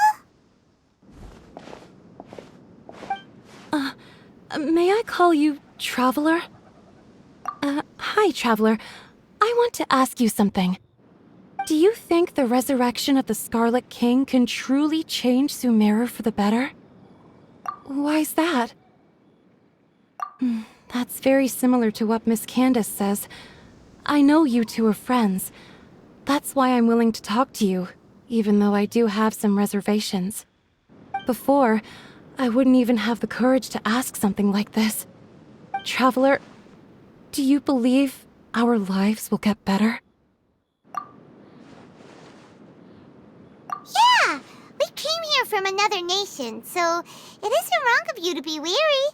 May I call you Traveler? Hi, Traveler. I want to ask you something. Do you think the resurrection of the Scarlet King can truly change Sumeru for the better? Why's that? That's very similar to what Miss Candace says. I know you two are friends. That's why I'm willing to talk to you, even though I do have some reservations. Before, I wouldn't even have the courage to ask something like this. Traveler, do you believe our lives will get better? Yeah! We came here from another nation, so it isn't wrong of you to be weary.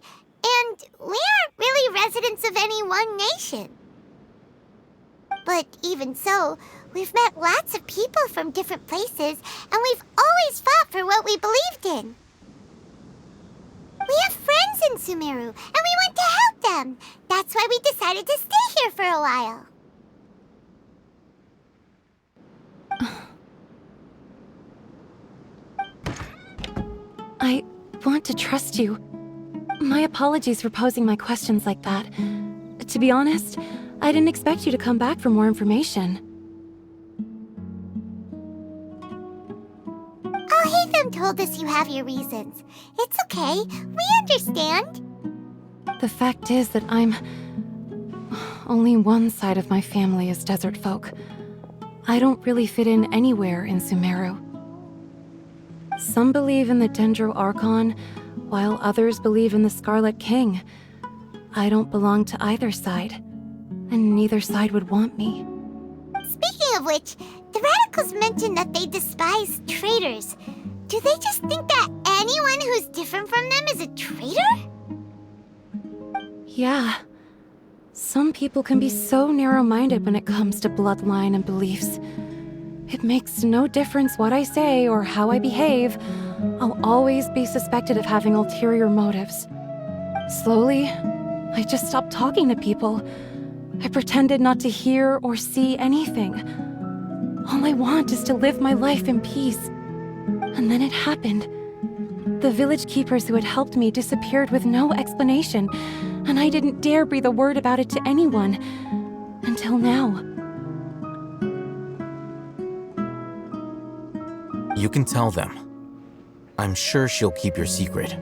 And we aren't really residents of any one nation. But even so, we've met lots of people from different places, and we've always fought for what we believed in. We have friends in Sumeru, and we want to help them. That's why we decided to stay here for a while. I want to trust you. My apologies for posing my questions like that. To be honest, I didn't expect you to come back for more information. Alhaitham told us you have your reasons. It's okay. We understand. The fact is that only one side of my family is desert folk. I don't really fit in anywhere in Sumeru. Some believe in the Dendro Archon, while others believe in the Scarlet King. I don't belong to either side, and neither side would want me. Speaking of which, the radicals mentioned that they despise traitors. Do they just think that anyone who's different from them is a traitor? Yeah. Some people can be so narrow-minded when it comes to bloodline and beliefs. It makes no difference what I say or how I behave. I'll always be suspected of having ulterior motives. Slowly, I just stopped talking to people. I pretended not to hear or see anything. All I want is to live my life in peace. And then it happened. The village keepers who had helped me disappeared with no explanation, and I didn't dare breathe a word about it to anyone. Until now. You can tell them. I'm sure she'll keep your secret.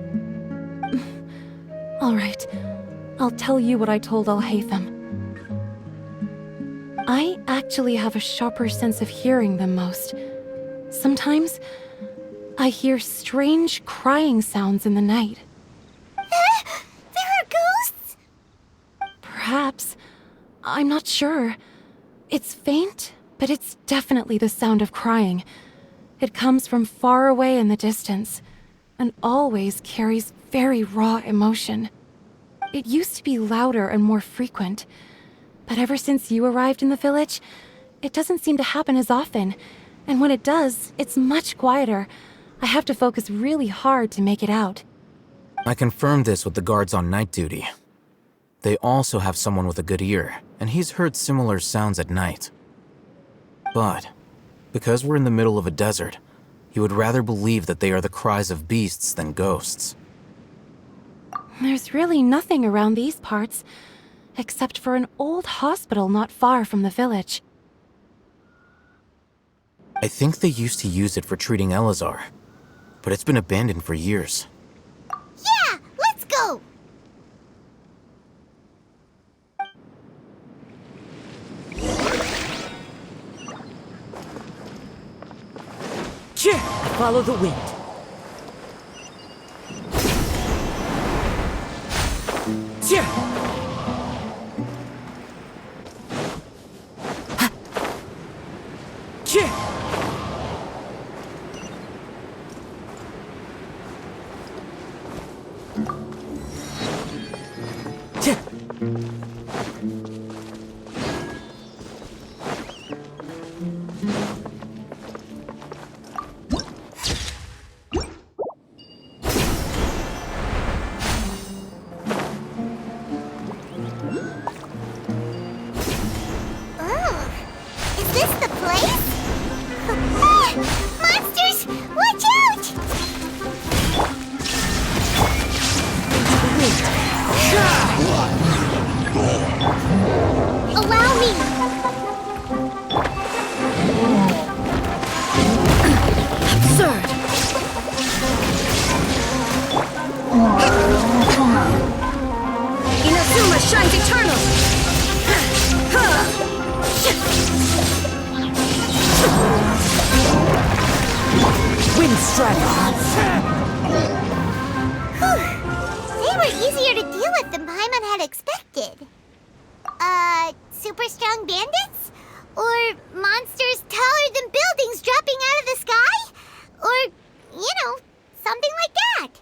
All right. I'll tell you what I told Alhaitham. I actually have a sharper sense of hearing than most. Sometimes, I hear strange crying sounds in the night. There are ghosts? Perhaps. I'm not sure. It's faint, but it's definitely the sound of crying. It comes from far away in the distance, and always carries very raw emotion. It used to be louder and more frequent, but ever since you arrived in the village, it doesn't seem to happen as often, and when it does, it's much quieter. I have to focus really hard to make it out. I confirmed this with the guards on night duty. They also have someone with a good ear, and he's heard similar sounds at night. But because we're in the middle of a desert, he would rather believe that they are the cries of beasts than ghosts. There's really nothing around these parts, except for an old hospital not far from the village. I think they used to use it for treating Elazar, but it's been abandoned for years. Follow the wind. Is this the place? Ah! Monsters! Watch out! Allow me! Absurd! Inazuma shines eternal! Wind strike! They were easier to deal with than Paimon had expected. Super strong bandits? Or monsters taller than buildings dropping out of the sky? Or, something like that.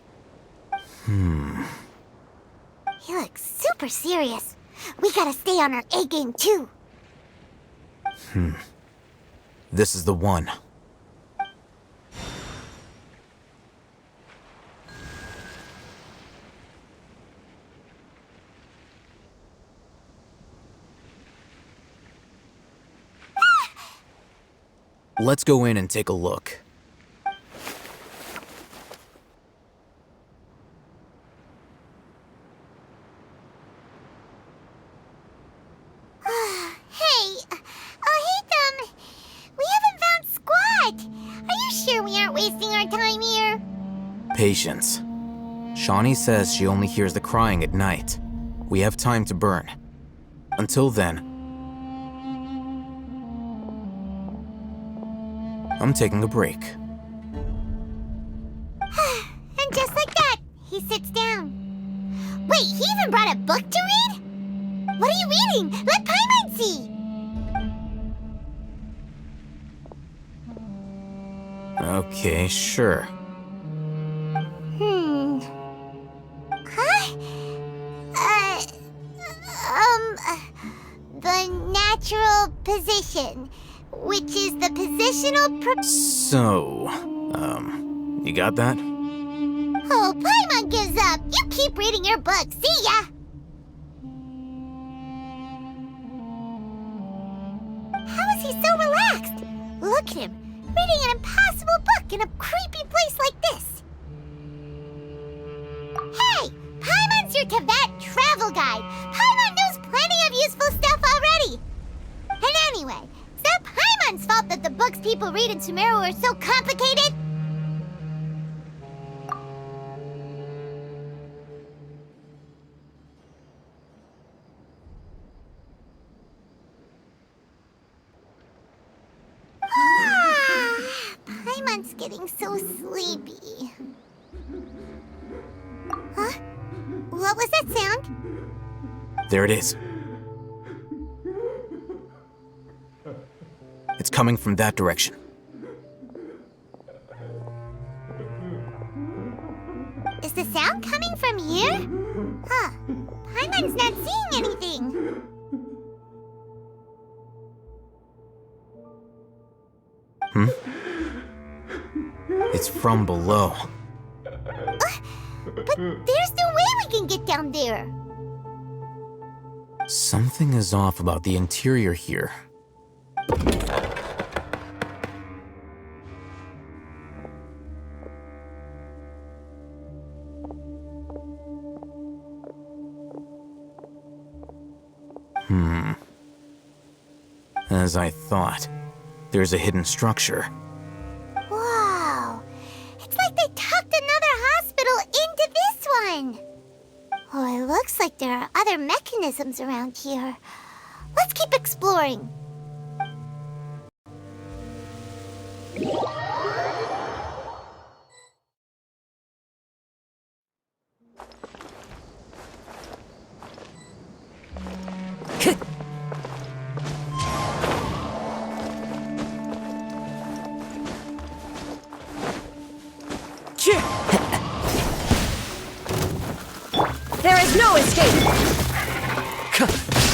He looks super serious. We gotta stay on our A game too. This is the one. Let's go in and take a look. Patience. Shawnee says she only hears the crying at night. We have time to burn. Until then, I'm taking a break. And just like that, he sits down. Wait, he even brought a book to read? What are you reading? Let Paimon see! Okay, sure. The natural position, which is the positional So, you got that? Oh, Paimon gives up. You keep reading your book. See ya! How is he so relaxed? Look at him, reading an impossible book in a creepy place like this. Hey! Paimon's your Tibet travel guide. Paimon knows plenty of useful stuff already. And anyway, is that Paimon's fault that the books people read in Sumeru are so complicated? Paimon's getting so sleepy. Huh? What was that sound? There it is. It's coming from that direction. Is the sound coming from here? Huh. Paimon's not seeing anything. It's from below. But there's no way we can get down there. Something is off about the interior here. As I thought, there's a hidden structure. Wow. It's like they tucked another hospital into this one. Oh, it looks like there are other mechanisms around here. Let's keep exploring. There is no escape!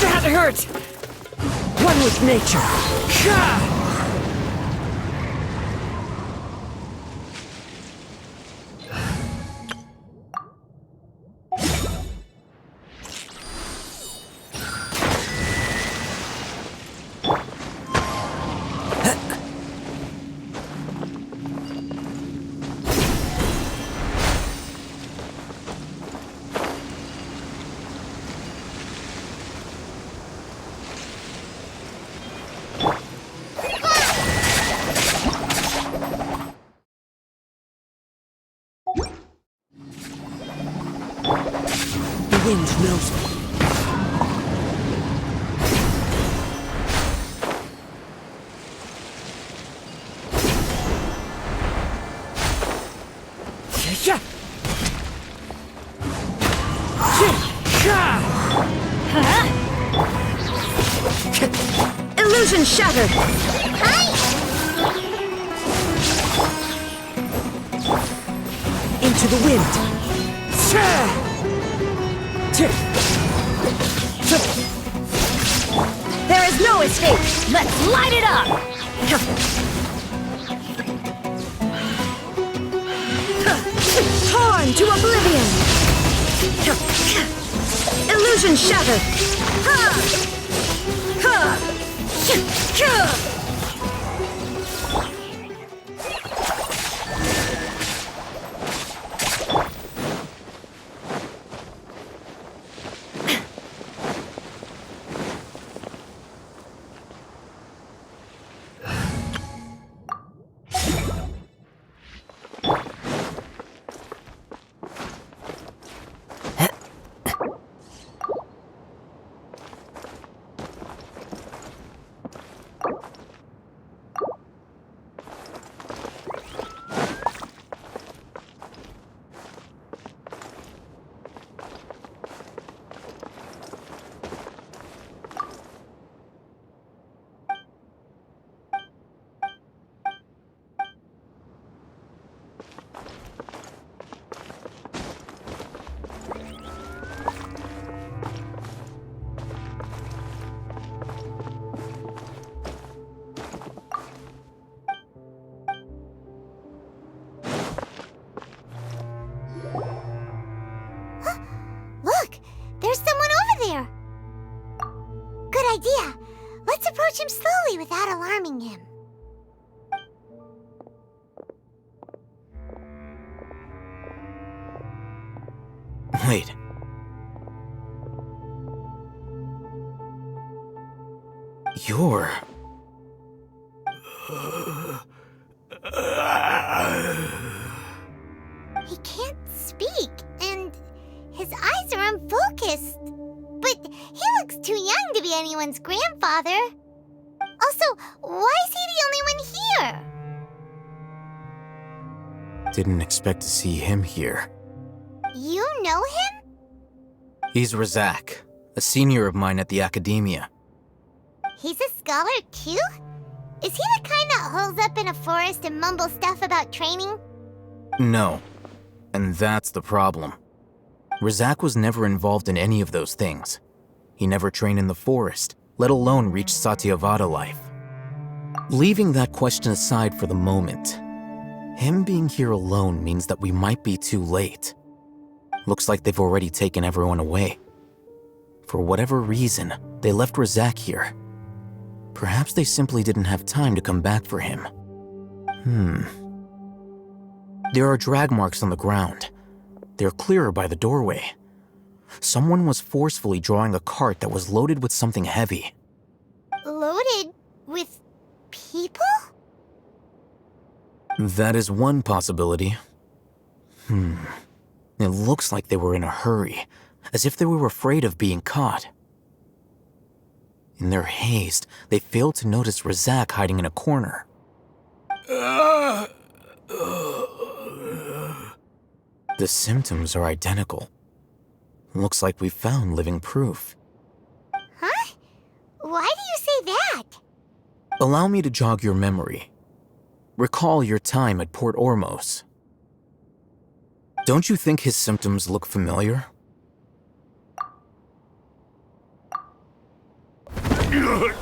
That hurt! One with nature. The wind knows me. Illusion shattered! Into the wind! There is no escape! Let's light it up! Torn to oblivion! Illusion shattered! Look! There's someone over there! Good idea. Let's approach him slowly without alarming him. Wait. You're... He can't speak, and his eyes are unfocused. But he looks too young to be anyone's grandfather. Also, why is he the only one here? Didn't expect to see him here. You know him? He's Razak, a senior of mine at the Academia. He's a scholar too? Is he the kind that holes up in a forest and mumbles stuff about training? No. And that's the problem. Razak was never involved in any of those things. He never trained in the forest, let alone reach Satyavada life. Leaving that question aside for the moment, him being here alone means that we might be too late. Looks like they've already taken everyone away. For whatever reason, they left Razak here. Perhaps they simply didn't have time to come back for him. There are drag marks on the ground. They're clearer by the doorway. Someone was forcefully drawing a cart that was loaded with something heavy. Loaded with people? That is one possibility. It looks like they were in a hurry, as if they were afraid of being caught. In their haste, they failed to notice Razak hiding in a corner. The symptoms are identical. Looks like we found living proof. Huh? Why do you say that? Allow me to jog your memory. Recall your time at Port Ormos. Don't you think his symptoms look familiar? Oh,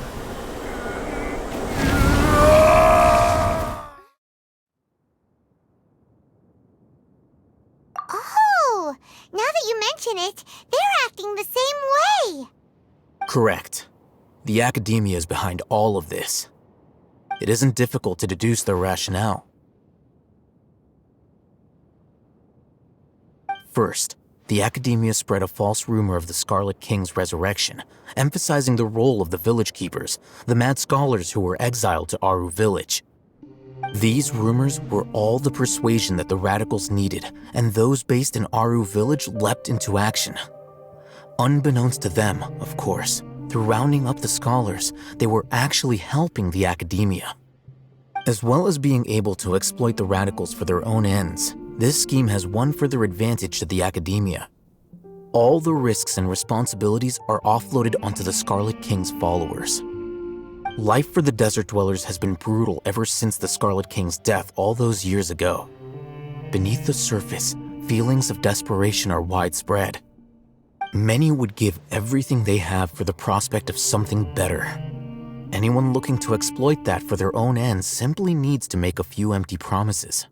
now that you mention it, they're acting the same way. Correct. The academia is behind all of this. It isn't difficult to deduce their rationale. First, the academia spread a false rumor of the Scarlet King's resurrection, emphasizing the role of the village keepers, the mad scholars who were exiled to Aru village. These rumors were all the persuasion that the radicals needed, and those based in Aru village leapt into action. Unbeknownst to them, of course, through rounding up the scholars, they were actually helping the academia. As well as being able to exploit the radicals for their own ends, this scheme has one further advantage to the academia. All the risks and responsibilities are offloaded onto the Scarlet King's followers. Life for the desert dwellers has been brutal ever since the Scarlet King's death all those years ago. Beneath the surface, feelings of desperation are widespread. Many would give everything they have for the prospect of something better. Anyone looking to exploit that for their own ends simply needs to make a few empty promises.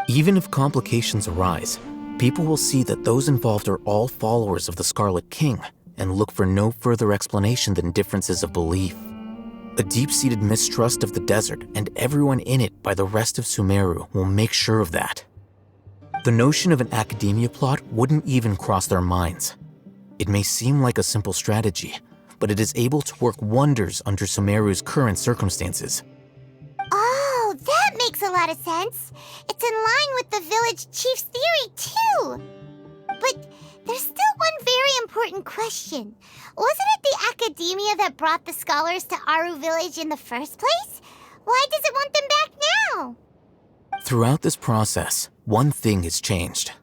Even if complications arise, people will see that those involved are all followers of the Scarlet King and look for no further explanation than differences of belief. A deep-seated mistrust of the desert and everyone in it by the rest of Sumeru will make sure of that. The notion of an academia plot wouldn't even cross their minds. It may seem like a simple strategy, but it is able to work wonders under Sumeru's current circumstances. Oh, that makes a lot of sense. It's in line with the village chief's theory, too. But there's still one very important question. Wasn't it the academia that brought the scholars to Aru village in the first place? Why does it want them back now? Throughout this process, one thing has changed: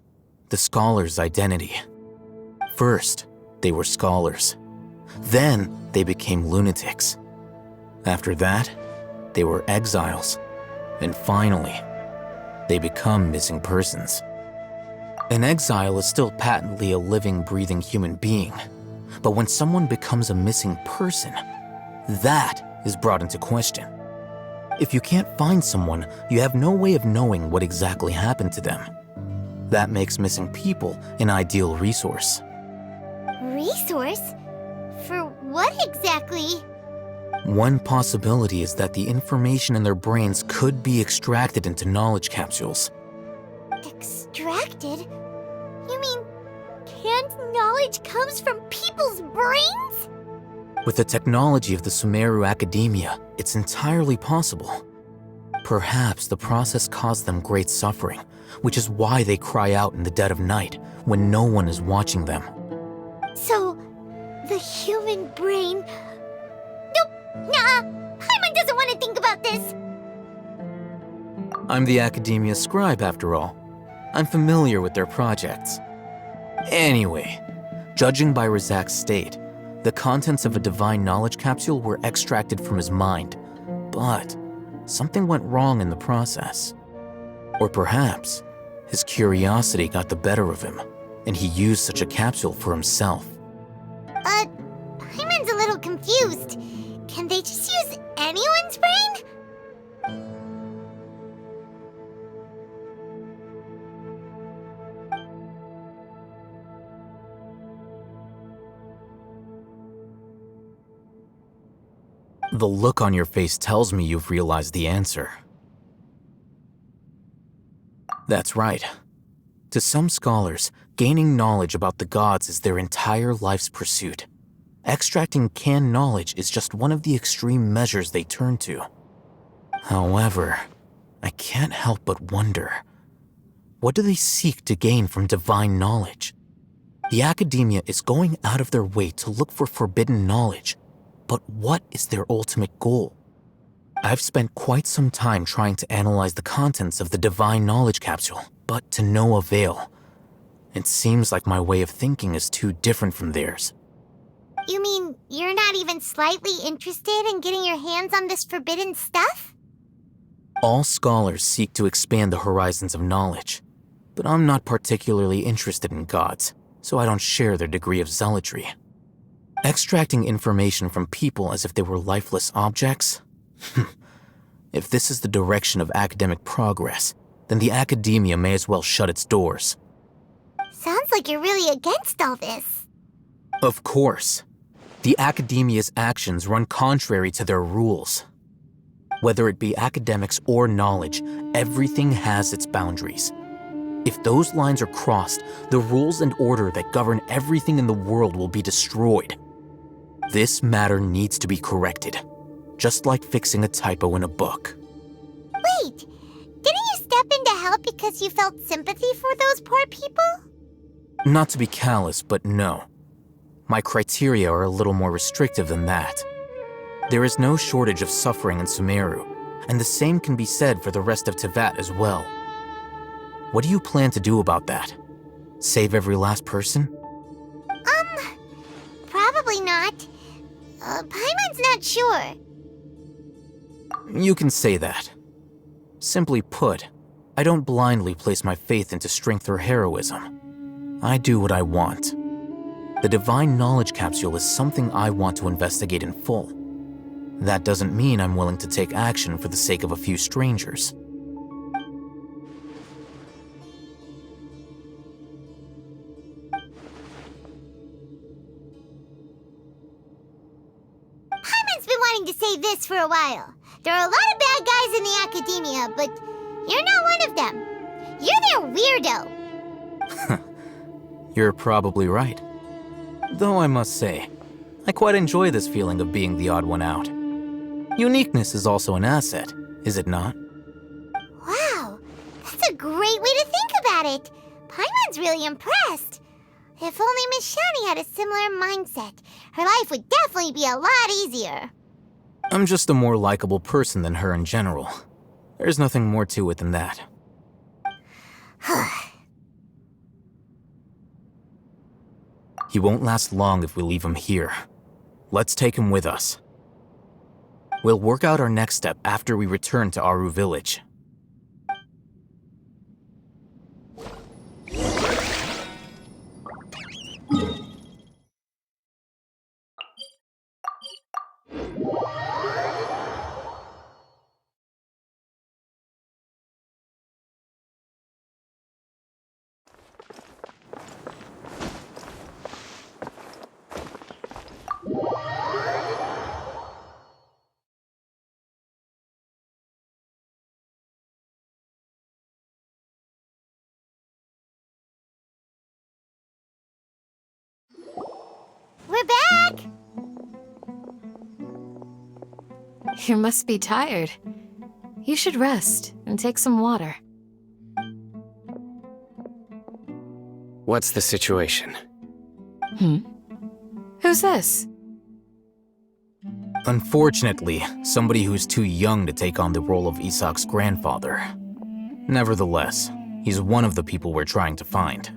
the scholars' identity. First, they were scholars. Then, they became lunatics. After that, they were exiles. And finally, they become missing persons. An exile is still patently a living, breathing human being. But when someone becomes a missing person, that is brought into question. If you can't find someone, you have no way of knowing what exactly happened to them. That makes missing people an ideal resource. Resource? For what exactly? One possibility is that the information in their brains could be extracted into knowledge capsules. Extracted? You mean canned knowledge comes from people's brains? With the technology of the Sumeru Academia, it's entirely possible. Perhaps the process caused them great suffering, which is why they cry out in the dead of night when no one is watching them. So, the human brain... Nope, nah, Paimon doesn't want to think about this. I'm the Academia scribe, after all. I'm familiar with their projects. Anyway, judging by Razak's state, the contents of a divine knowledge capsule were extracted from his mind, but something went wrong in the process. Or perhaps his curiosity got the better of him, and he used such a capsule for himself. Paimon's a little confused. Can they just use anyone's brain? The look on your face tells me you've realized the answer. That's right. To some scholars, gaining knowledge about the gods is their entire life's pursuit. Extracting canned knowledge is just one of the extreme measures they turn to. However, I can't help but wonder, what do they seek to gain from divine knowledge? The academia is going out of their way to look for forbidden knowledge, but what is their ultimate goal? I've spent quite some time trying to analyze the contents of the divine knowledge capsule, but to no avail. It seems like my way of thinking is too different from theirs. You mean you're not even slightly interested in getting your hands on this forbidden stuff? All scholars seek to expand the horizons of knowledge, but I'm not particularly interested in gods, so I don't share their degree of zealotry. Extracting information from people as if they were lifeless objects? If this is the direction of academic progress, then the academia may as well shut its doors. Sounds like you're really against all this. Of course. The academia's actions run contrary to their rules. Whether it be academics or knowledge, everything has its boundaries. If those lines are crossed, the rules and order that govern everything in the world will be destroyed. This matter needs to be corrected, just like fixing a typo in a book. Wait, didn't you step in to help because you felt sympathy for those poor people? Not to be callous, but no. My criteria are a little more restrictive than that. There is no shortage of suffering in Sumeru, and the same can be said for the rest of Teyvat as well. What do you plan to do about that? Save every last person? Probably not. Paimon's not sure. You can say that. Simply put, I don't blindly place my faith into strength or heroism. I do what I want. The Divine Knowledge Capsule is something I want to investigate in full. That doesn't mean I'm willing to take action for the sake of a few strangers. Paimon's been wanting to say this for a while. There are a lot of bad guys in the academia, but you're not one of them. You're their weirdo. You're probably right. Though I must say, I quite enjoy this feeling of being the odd one out. Uniqueness is also an asset, is it not? Wow, that's a great way to think about it. Paimon's really impressed. If only Miss Shani had a similar mindset, her life would definitely be a lot easier. I'm just a more likable person than her in general. There's nothing more to it than that. He won't last long if we leave him here. Let's take him with us. We'll work out our next step after we return to Aru Village. We're back! You must be tired. You should rest and take some water. What's the situation? Who's this? Unfortunately, somebody who's too young to take on the role of Isak's grandfather. Nevertheless, he's one of the people we're trying to find.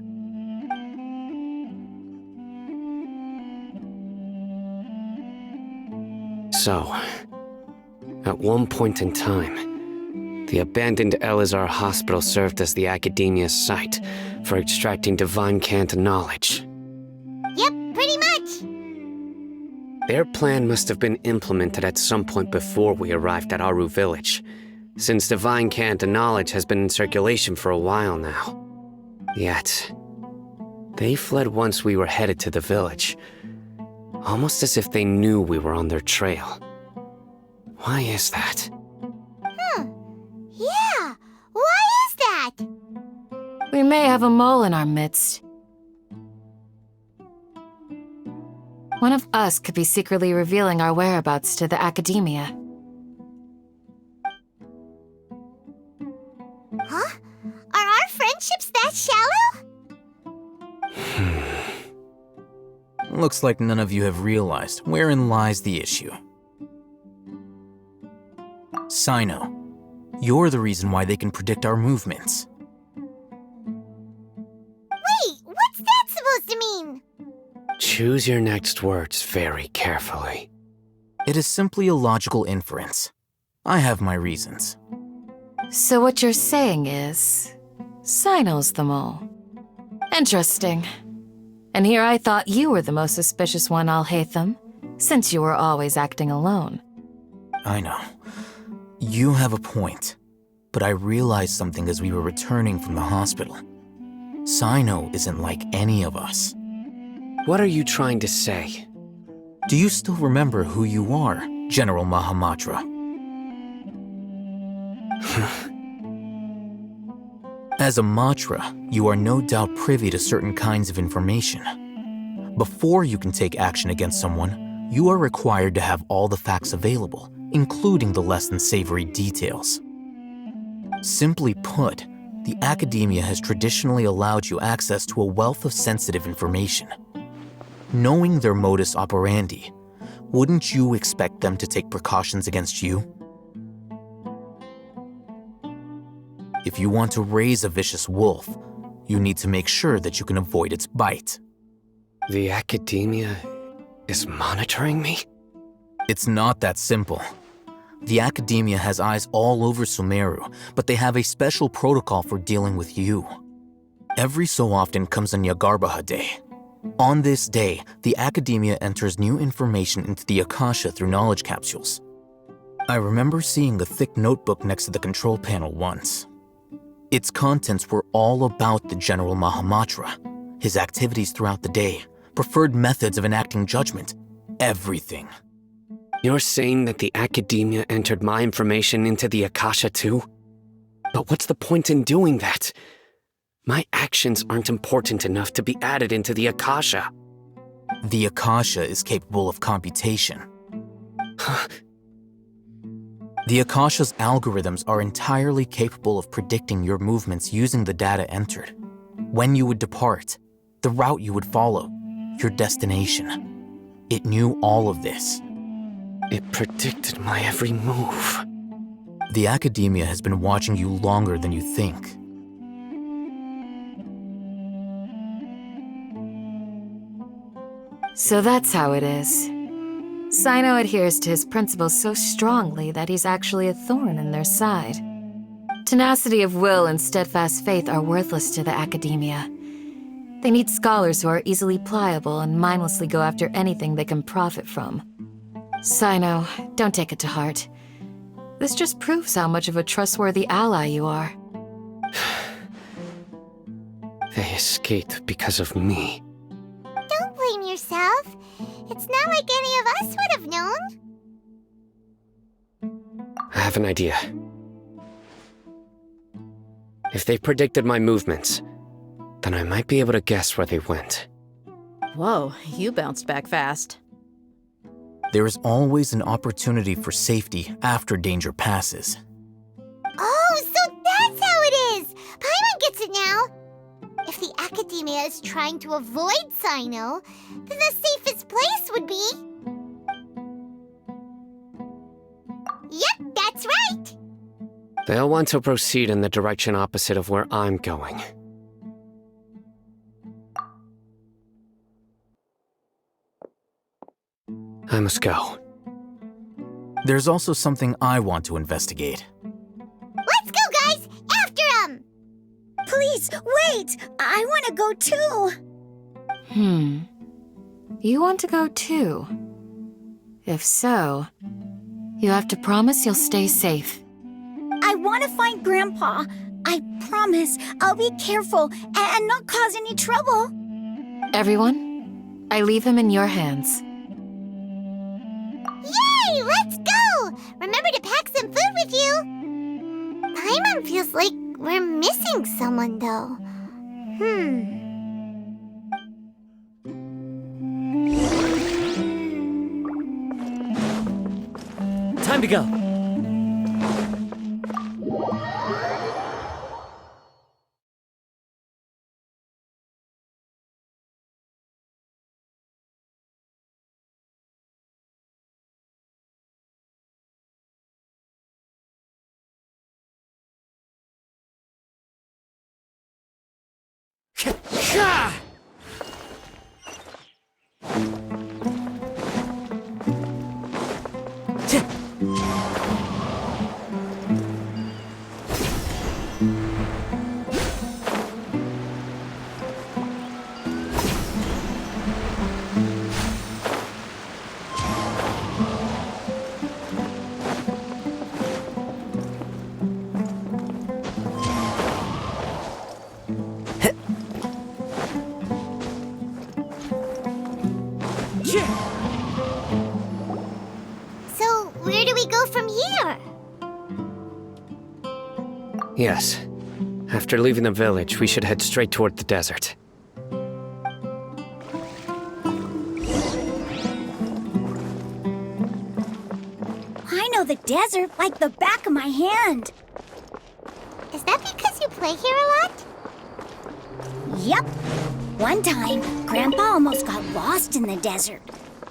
So, at one point in time, the abandoned Elazar Hospital served as the Academia's site for extracting divine cant knowledge. Yep, pretty much. Their plan must have been implemented at some point before we arrived at Aru Village, since divine cant knowledge has been in circulation for a while now. Yet, they fled once we were headed to the village, almost as if they knew we were on their trail. Why is that? Yeah, why is that? We may have a mole in our midst. One of us could be secretly revealing our whereabouts to the Academia. Huh? Are our friendships that shallow? Looks like none of you have realized wherein lies the issue. Sino, you're the reason why they can predict our movements. Wait, what's that supposed to mean? Choose your next words very carefully. It is simply a logical inference. I have my reasons. So what you're saying is, Sino's the mole. Interesting. And here I thought you were the most suspicious one, Al-Haytham, since you were always acting alone. I know. You have a point. But I realized something as we were returning from the hospital. Sino isn't like any of us. What are you trying to say? Do you still remember who you are, General Mahamatra? As a Matra, you are no doubt privy to certain kinds of information. Before you can take action against someone, you are required to have all the facts available, including the less than savory details. Simply put, the academia has traditionally allowed you access to a wealth of sensitive information. Knowing their modus operandi, wouldn't you expect them to take precautions against you? If you want to raise a vicious wolf, you need to make sure that you can avoid its bite. The academia is monitoring me? It's not that simple. The academia has eyes all over Sumeru, but they have a special protocol for dealing with you. Every so often comes a Nyagarbaha Day. On this day, the academia enters new information into the Akasha through knowledge capsules. I remember seeing a thick notebook next to the control panel once. Its contents were all about the General Mahamatra, his activities throughout the day, preferred methods of enacting judgment, everything. You're saying that the academia entered my information into the Akasha too? But what's the point in doing that? My actions aren't important enough to be added into the Akasha. The Akasha is capable of computation. The Akasha's algorithms are entirely capable of predicting your movements using the data entered. When you would depart, the route you would follow, your destination. It knew all of this. It predicted my every move. The academia has been watching you longer than you think. So that's how it is. Sino adheres to his principles so strongly that he's actually a thorn in their side. Tenacity of will and steadfast faith are worthless to the academia. They need scholars who are easily pliable and mindlessly go after anything they can profit from. Sino, don't take it to heart. This just proves how much of a trustworthy ally you are. They escaped because of me. Don't blame yourself. It's not like any of us would have known. I have an idea. If they predicted my movements, then I might be able to guess where they went. Whoa, you bounced back fast. There is always an opportunity for safety after danger passes. Oh, so that's how it is! Paimon gets it now! If the academia is trying to avoid Sino, then the safest place would be... Yep, that's right! They'll want to proceed in the direction opposite of where I'm going. I must go. There's also something I want to investigate. Let's go, guys! After him! Please, wait! I want to go too! You want to go too? If so, you have to promise you'll stay safe. I want to find Grandpa. I promise I'll be careful and not cause any trouble. Everyone, I leave him in your hands. Yay! Let's go! Remember to pack some food with you! Paimon feels like we're missing someone, though. Time to go. So, where do we go from here? Yes. After leaving the village, we should head straight toward the desert. I know the desert like the back of my hand. Is that because you play here a lot? Yep. One time, Grandpa almost got lost in the desert,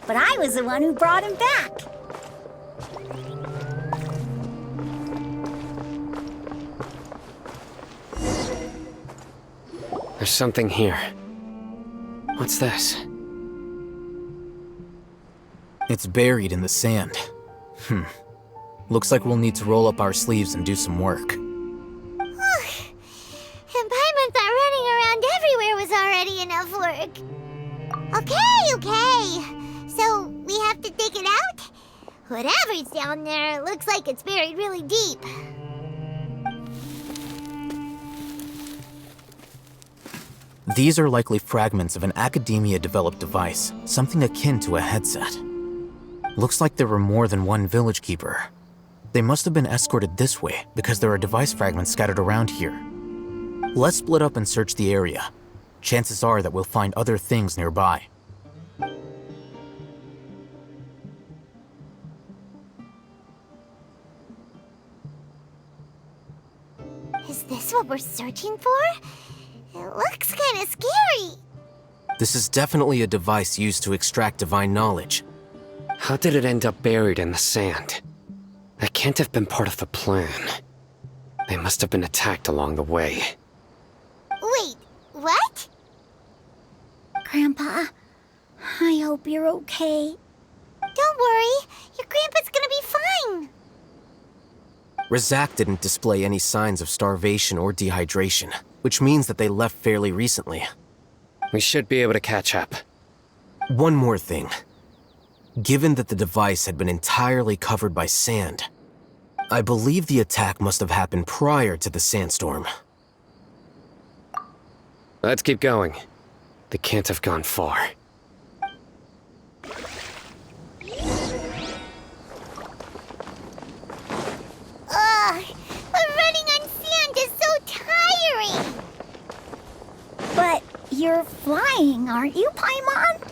but I was the one who brought him back. There's something here. What's this? It's buried in the sand. Looks like we'll need to roll up our sleeves and do some work. And Paimon thought running around everywhere was already enough work. Okay. So, we have to dig it out? Whatever's down there, looks like it's buried really deep. These are likely fragments of an Academia-developed device, something akin to a headset. Looks like there were more than one village keeper. They must have been escorted this way because there are device fragments scattered around here. Let's split up and search the area. Chances are that we'll find other things nearby. Is this what we're searching for? It looks kind of scary. This is definitely a device used to extract divine knowledge. How did it end up buried in the sand? That can't have been part of the plan. They must have been attacked along the way. Wait, what? Grandpa, I hope you're okay. Don't worry, your grandpa's gonna be fine. Razak didn't display any signs of starvation or dehydration, which means that they left fairly recently. We should be able to catch up. One more thing. Given that the device had been entirely covered by sand, I believe the attack must have happened prior to the sandstorm. Let's keep going. They can't have gone far. Ugh, but running on sand is so tiring. But you're flying, aren't you, Paimon?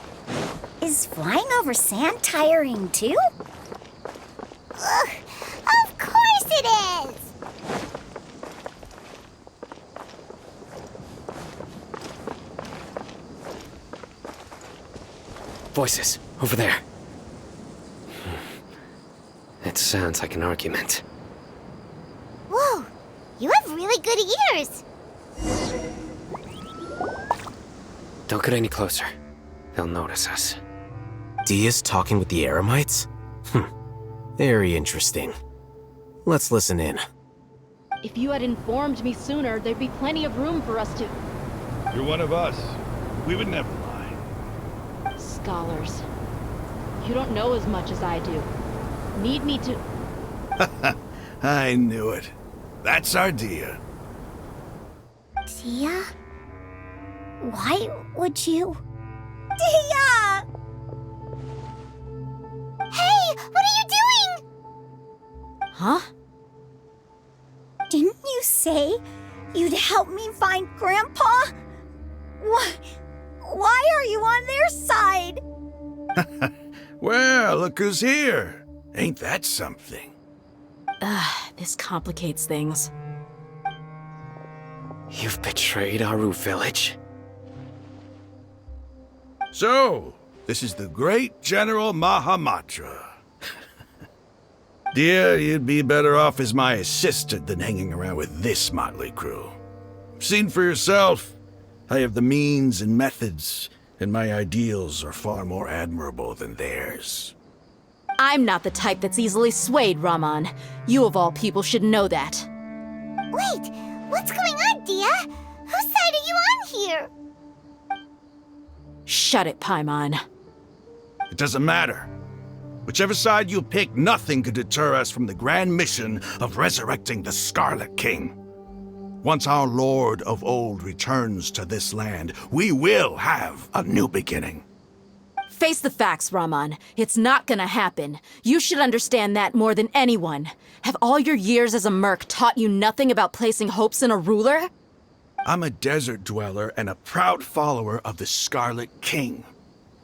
Is flying over sand tiring too? Ugh, of course it is. Voices, over there. It sounds like an argument. Whoa, you have really good ears. Don't get any closer. They'll notice us. Dia's talking with the Eremites? Very interesting. Let's listen in. If you had informed me sooner, there'd be plenty of room for us to... You're one of us. We would never lie. Scholars. You don't know as much as I do. Need me to... I knew it. That's our Dia. Dia? Why would you... Dia! Hey, what are you doing? Huh? Didn't you say you'd help me find Grandpa? Why are you on their side? Well, look who's here. Ain't that something? This complicates things. You've betrayed Aru village? So, this is the great General Mahamatra. Dear, you'd be better off as my assistant than hanging around with this motley crew. Seen for yourself, I have the means and methods, and my ideals are far more admirable than theirs. I'm not the type that's easily swayed, Raman. You of all people should know that. Wait, what's going on, Dia? Whose side are you on here? Shut it, Paimon. It doesn't matter. Whichever side you pick, nothing could deter us from the grand mission of resurrecting the Scarlet King. Once our Lord of Old returns to this land, we will have a new beginning. Face the facts, Raman. It's not gonna happen. You should understand that more than anyone. Have all your years as a merc taught you nothing about placing hopes in a ruler? I'm a desert dweller and a proud follower of the Scarlet King.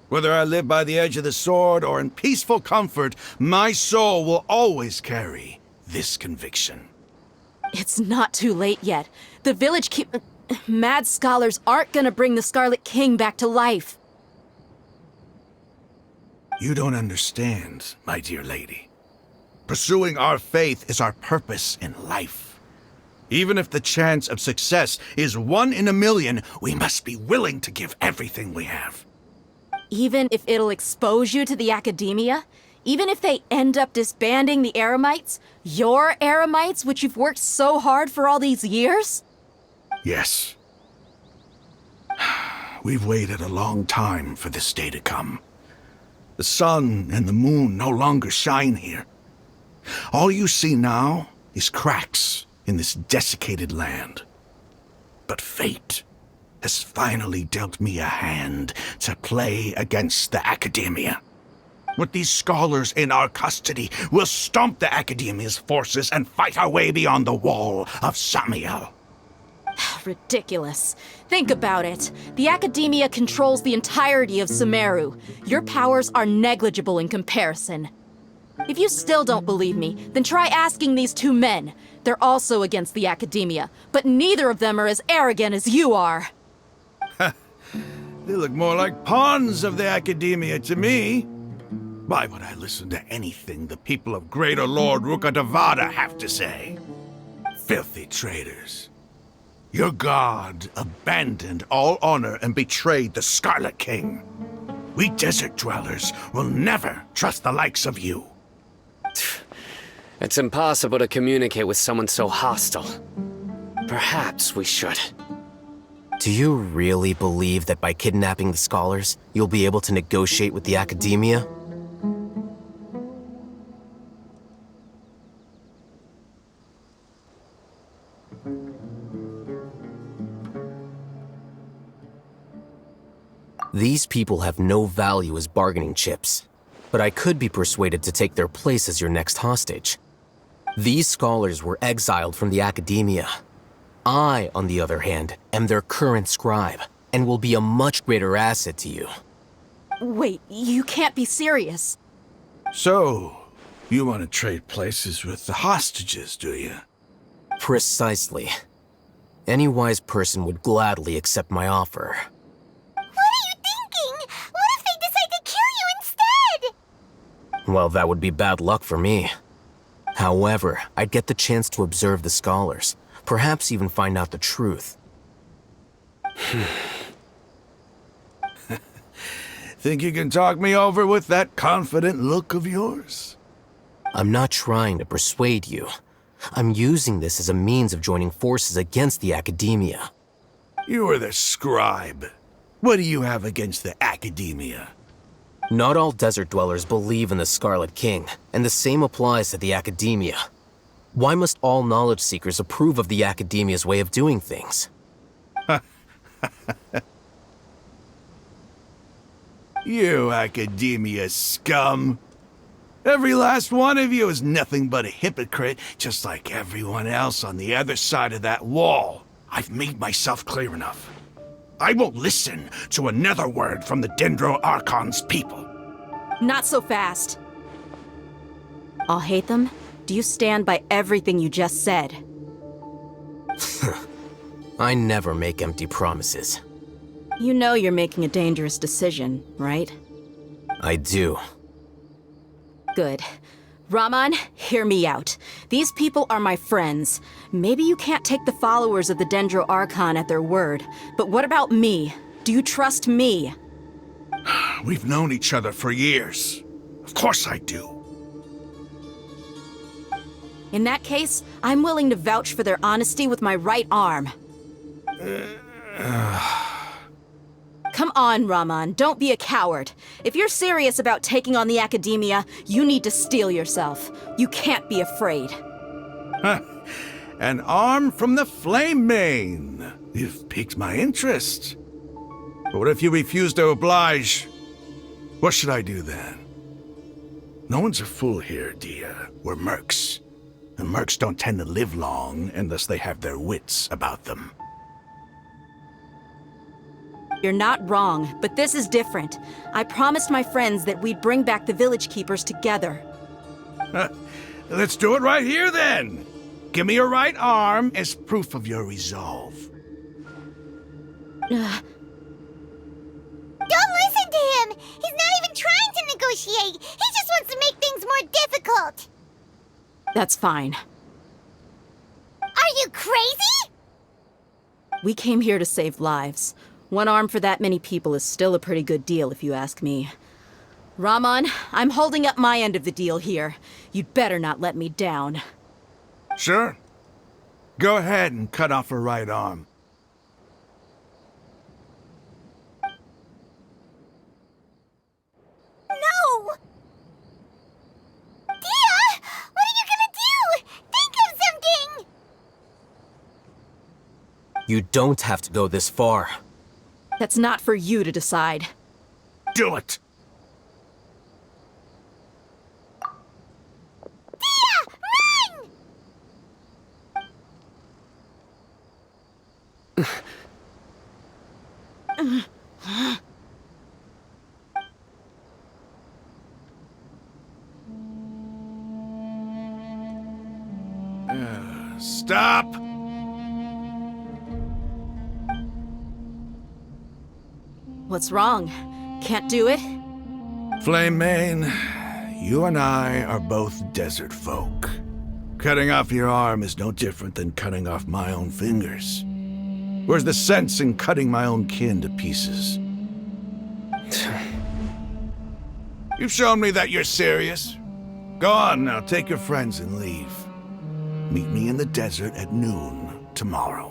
Whether I live by the edge of the sword or in peaceful comfort, my soul will always carry this conviction. It's not too late yet. The village mad scholars aren't gonna bring the Scarlet King back to life. You don't understand, my dear lady. Pursuing our faith is our purpose in life. Even if the chance of success is 1 in a million, we must be willing to give everything we have. Even if it'll expose you to the academia? Even if they end up disbanding the Eremites? Your Eremites, which you've worked so hard for all these years? Yes. We've waited a long time for this day to come. The sun and the moon no longer shine here. All you see now is cracks in this desiccated land. But fate has finally dealt me a hand to play against the Academia. With these scholars in our custody, we'll stomp the Academia's forces and fight our way beyond the wall of Samiel. Ridiculous. Think about it. The Academia controls the entirety of Sumeru. Your powers are negligible in comparison. If you still don't believe me, then try asking these 2 men. They're also against the Academia, but neither of them are as arrogant as you are. They look more like pawns of the Academia to me. Why would I listen to anything the people of Greater Lord Rukkhadevada have to say? Filthy traitors. Your god abandoned all honor and betrayed the Scarlet King. We desert dwellers will never trust the likes of you. It's impossible to communicate with someone so hostile. Perhaps we should. Do you really believe that by kidnapping the scholars, you'll be able to negotiate with the Academia? These people have no value as bargaining chips, but I could be persuaded to take their place as your next hostage. These scholars were exiled from the Academia. I, on the other hand, am their current scribe, and will be a much greater asset to you. Wait, you can't be serious. So, you want to trade places with the hostages, do you? Precisely. Any wise person would gladly accept my offer. What if they decide to kill you instead? Well, that would be bad luck for me. However, I'd get the chance to observe the scholars, perhaps even find out the truth. Think you can talk me over with that confident look of yours? I'm not trying to persuade you. I'm using this as a means of joining forces against the Academia. You are the scribe. What do you have against the Academia? Not all desert dwellers believe in the Scarlet King, and the same applies to the Academia. Why must all knowledge seekers approve of the Academia's way of doing things? You Academia scum! Every last one of you is nothing but a hypocrite, just like everyone else on the other side of that wall. I've made myself clear enough. I won't listen to another word from the Dendro Archon's people. Not so fast. I'll hate them. Do you stand by everything you just said? I never make empty promises. You know you're making a dangerous decision, right? I do. Good. Raman, hear me out. These people are my friends. Maybe you can't take the followers of the Dendro Archon at their word, but what about me? Do you trust me? We've known each other for years. Of course I do. In that case, I'm willing to vouch for their honesty with my right arm. Come on, Raman, don't be a coward. If you're serious about taking on the Academia, you need to steel yourself. You can't be afraid. An arm from the Flame Mane. You've piqued my interest. But what if you refuse to oblige? What should I do then? No one's a fool here, Dia. We're mercs. And mercs don't tend to live long unless they have their wits about them. You're not wrong, but this is different. I promised my friends that we'd bring back the village keepers together. Let's do it right here then. Give me your right arm as proof of your resolve. Don't listen to him! He's not even trying to negotiate! He just wants to make things more difficult! That's fine. Are you crazy? We came here to save lives. One arm for that many people is still a pretty good deal, if you ask me. Rahman, I'm holding up my end of the deal here. You'd better not let me down. Sure. Go ahead and cut off her right arm. No! Dia! What are you gonna do? Think of something! You don't have to go this far. That's not for you to decide. Do it! Dia! Run! Stop! What's wrong? Can't do it? Flame Mane, you and I are both desert folk. Cutting off your arm is no different than cutting off my own fingers. Where's the sense in cutting my own kin to pieces? You've shown me that you're serious. Go on now, take your friends and leave. Meet me in the desert at noon tomorrow.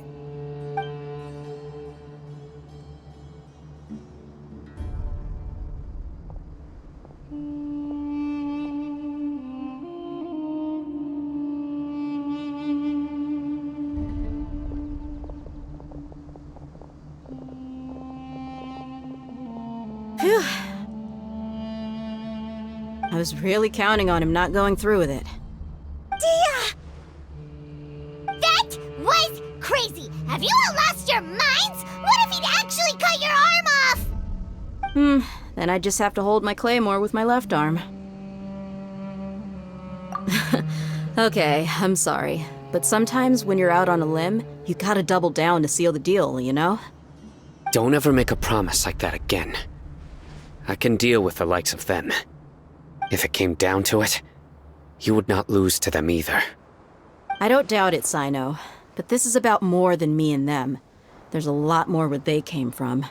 Phew. I was really counting on him not going through with it. Dia! That was crazy! Have you all lost your minds? What if he'd actually cut your arm off? Then I'd just have to hold my claymore with my left arm. Okay, I'm sorry. But sometimes when you're out on a limb, you gotta double down to seal the deal, you know? Don't ever make a promise like that again. I can deal with the likes of them. If it came down to it, you would not lose to them either. I don't doubt it, Sino. But this is about more than me and them. There's a lot more where they came from.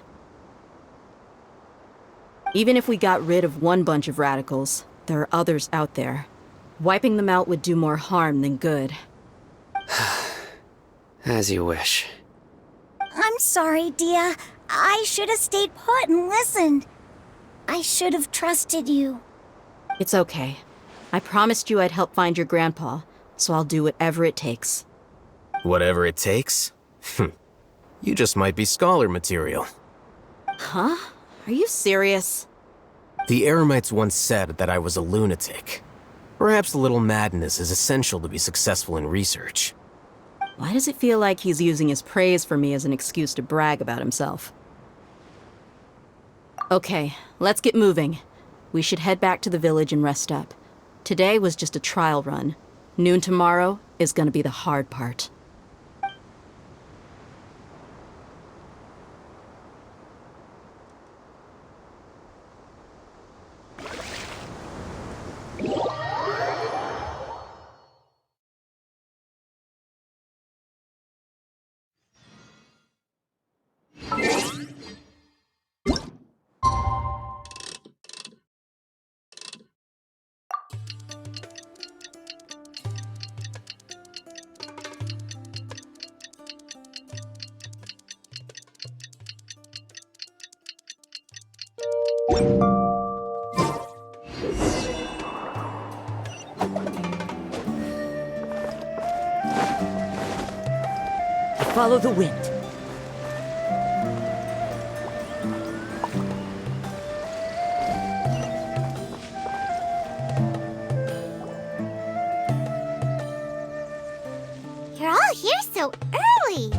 Even if we got rid of one bunch of radicals, there are others out there. Wiping them out would do more harm than good. As you wish. I'm sorry, Dia. I should have stayed put and listened. I should have trusted you. It's okay. I promised you I'd help find your grandpa, so I'll do whatever it takes. Whatever it takes? You just might be scholar material. Huh? Are you serious? The Eremites once said that I was a lunatic. Perhaps a little madness is essential to be successful in research. Why does it feel like he's using his praise for me as an excuse to brag about himself? Okay, let's get moving. We should head back to the village and rest up. Today was just a trial run. Noon tomorrow is gonna be the hard part. Follow the wind. so early?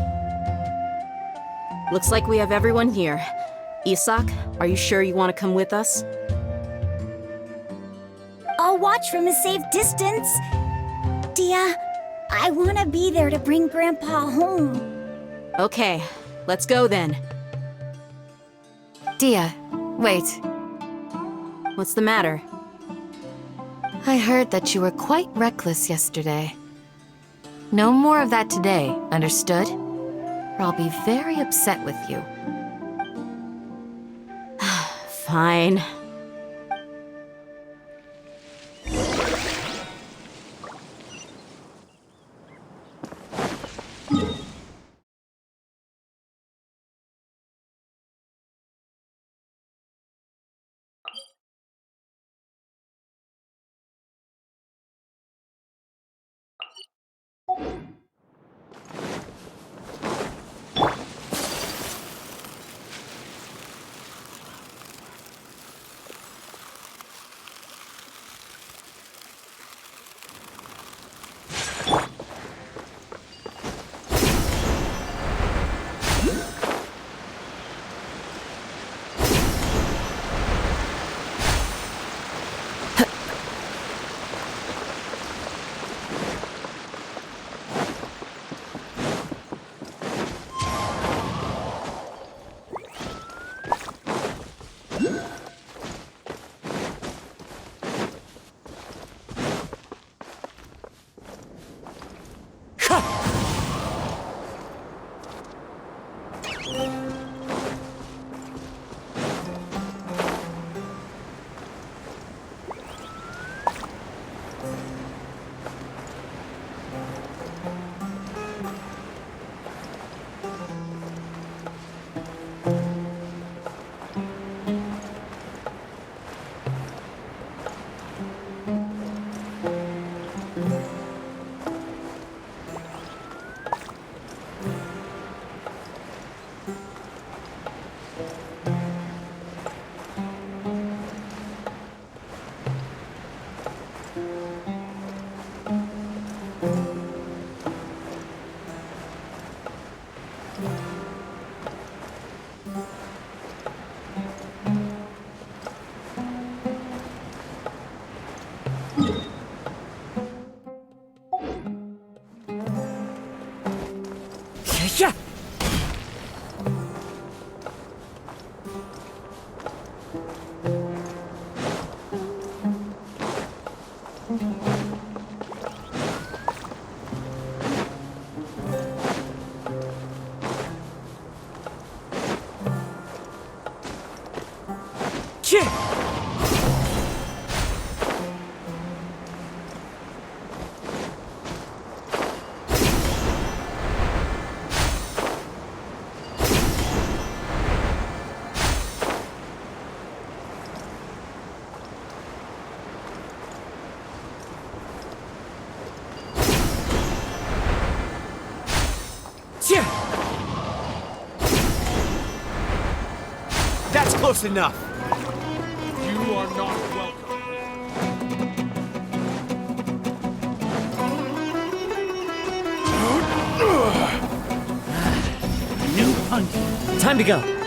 Looks like we have everyone here. Isak, are you sure you want to come with us? I'll watch from a safe distance. Dia, I want to be there to bring Grandpa home. Okay, let's go then. Dia, wait. What's the matter? I heard that you were quite reckless yesterday. No more of that today, understood? Or I'll be very upset with you. Fine. Yeah. That's close enough. You are not welcome. New punch. Time to go.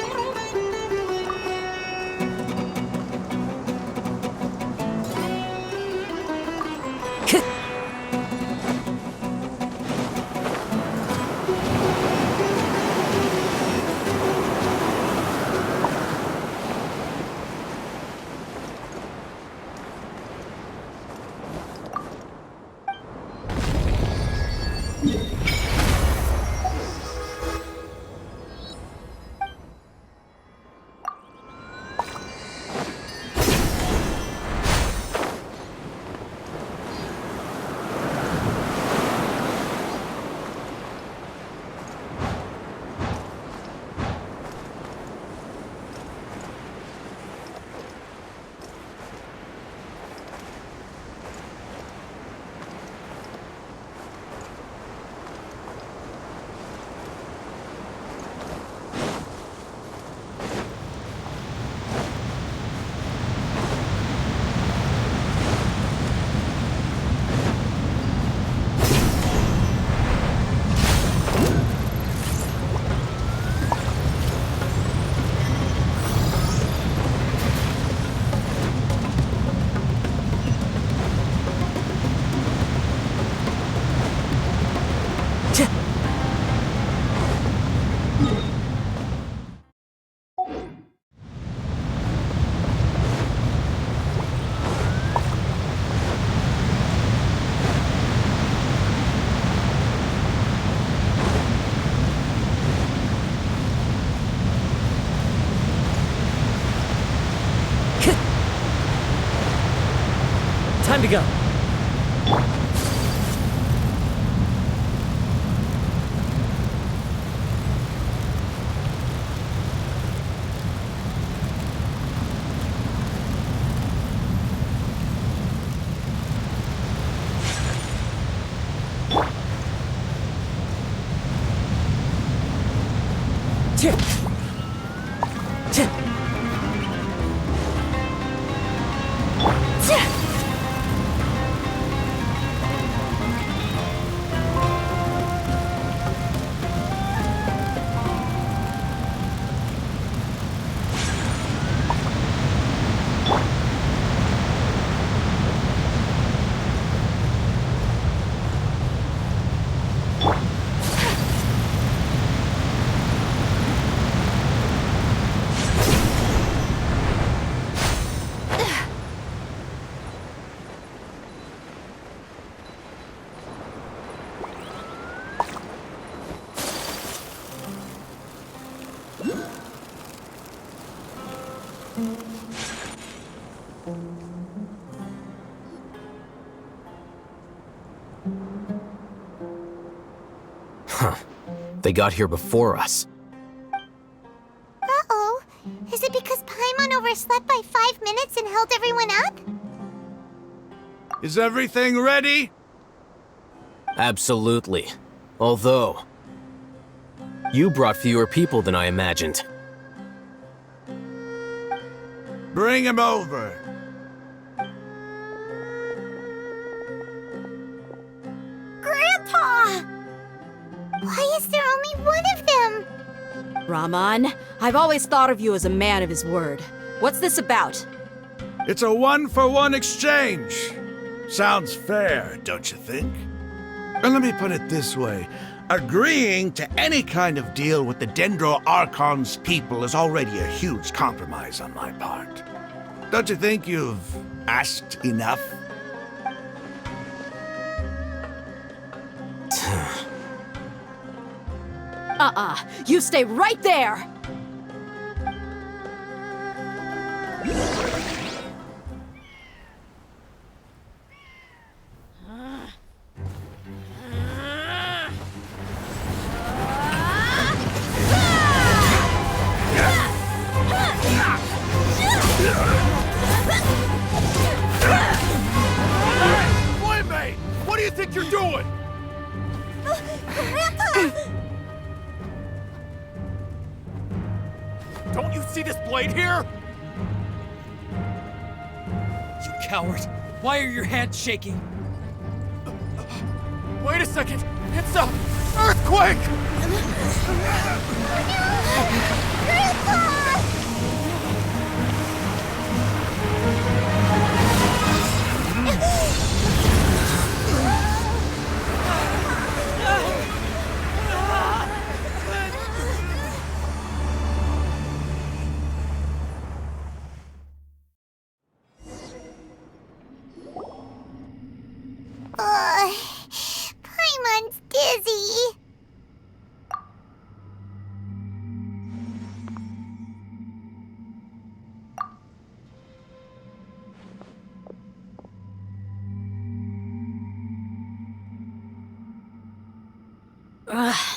Time to go. Huh. They got here before us. Uh-oh. Is it because Paimon overslept by 5 minutes and held everyone up? Is everything ready? Absolutely. Although, you brought fewer people than I imagined. Bring him over. Grandpa! Why is there only one of them? Rahman, I've always thought of you as a man of his word. What's this about? It's a one-for-one exchange. Sounds fair, don't you think? And let me put it this way. Agreeing to any kind of deal with the Dendro Archon's people is already a huge compromise on my part. Don't you think you've asked enough? You stay right there! Playmate! What do you think you're doing? Grandpa! Don't you see this blade here? You coward! Why are your hands shaking? Wait a second! It's a earthquake! Grandpa! Paimon's dizzy.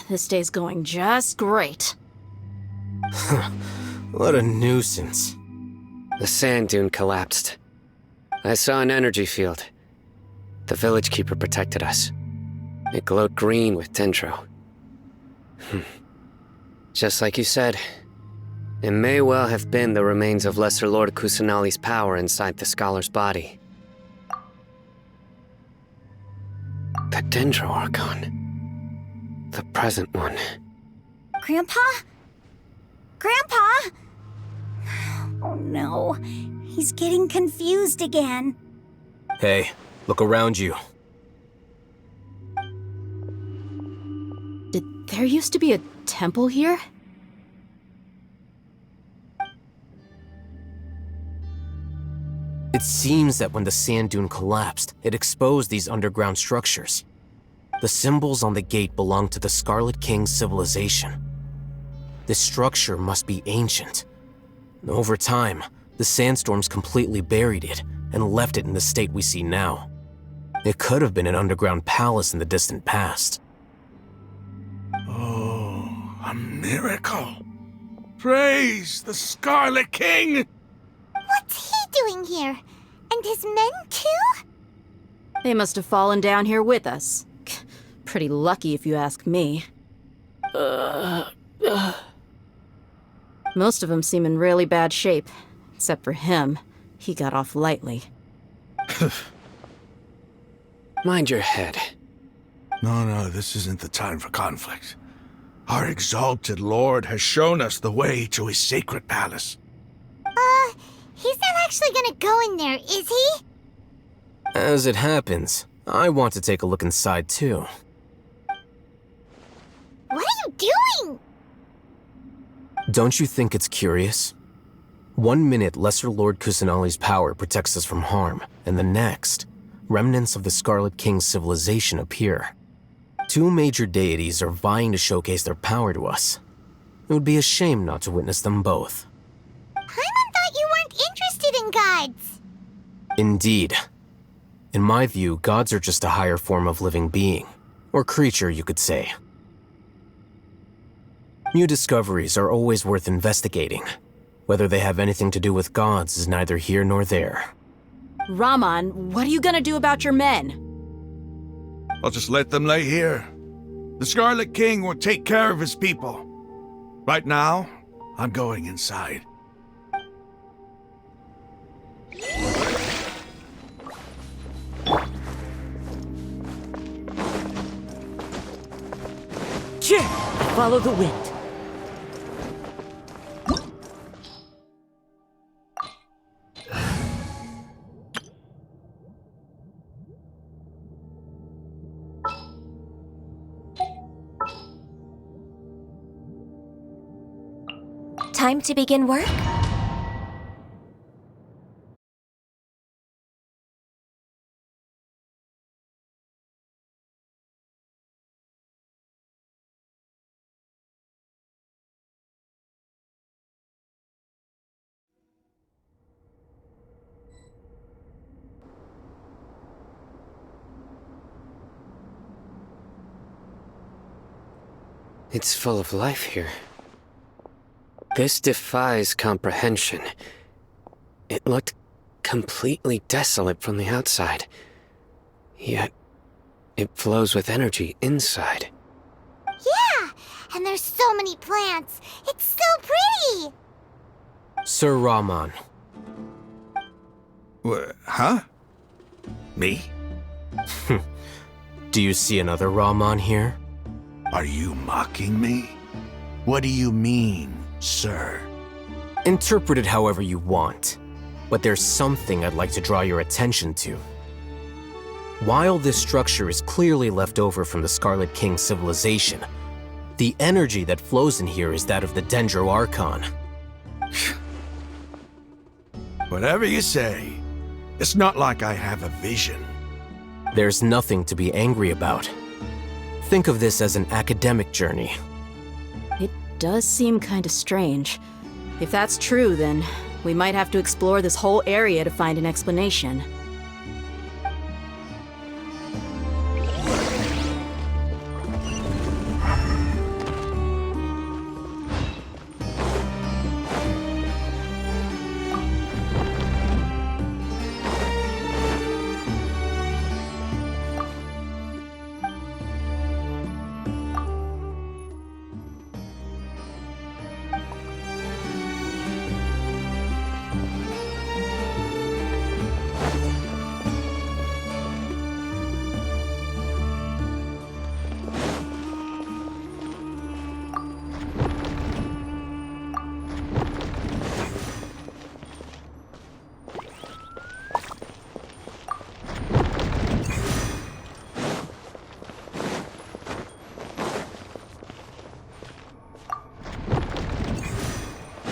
This day's going just great. What a nuisance. The sand dune collapsed. I saw an energy field. The village keeper protected us. It glowed green with dendro. Just like you said, it may well have been the remains of Lesser Lord Kusanali's power inside the scholar's body. The Dendro Archon. The present one. Grandpa? Grandpa? Oh no, he's getting confused again. Hey, look around you. Did there used to be a temple here? It seems that when the sand dune collapsed, it exposed these underground structures. The symbols on the gate belong to the Scarlet King's civilization. This structure must be ancient. Over time, the sandstorms completely buried it, and left it in the state we see now. It could have been an underground palace in the distant past. Oh, a miracle. Praise the Scarlet King! What's he doing here? And his men too? They must have fallen down here with us. Pretty lucky if you ask me. Most of them seem in really bad shape. Except for him. He got off lightly. Mind your head. No, this isn't the time for conflict. Our exalted lord has shown us the way to his sacred palace. He's not actually gonna go in there, is he? As it happens, I want to take a look inside too. What are you doing? Don't you think it's curious? 1 minute, Lesser Lord Kusanali's power protects us from harm, and the next, remnants of the Scarlet King's civilization appear. 2 major deities are vying to showcase their power to us. It would be a shame not to witness them both. Paimon thought you weren't interested in gods. Indeed. In my view, gods are just a higher form of living being, or creature, you could say. New discoveries are always worth investigating. Whether they have anything to do with gods is neither here nor there. Raman, what are you gonna do about your men? I'll just let them lay here. The Scarlet King will take care of his people. Right now, I'm going inside. Follow the wind. Time to begin work? It's full of life here. This defies comprehension. It looked completely desolate from the outside. Yet, it flows with energy inside. Yeah, and there's so many plants. It's so pretty. Sir Raman. Huh? Me? Do you see another Raman here? Are you mocking me? What do you mean, sir? Interpret it however you want, but there's something I'd like to draw your attention to. While this structure is clearly left over from the Scarlet King civilization, the energy that flows in here is that of the Dendro Archon. Whatever you say, it's not like I have a vision. There's nothing to be angry about. Think of this as an academic journey. It does seem kinda strange. If that's true, then we might have to explore this whole area to find an explanation.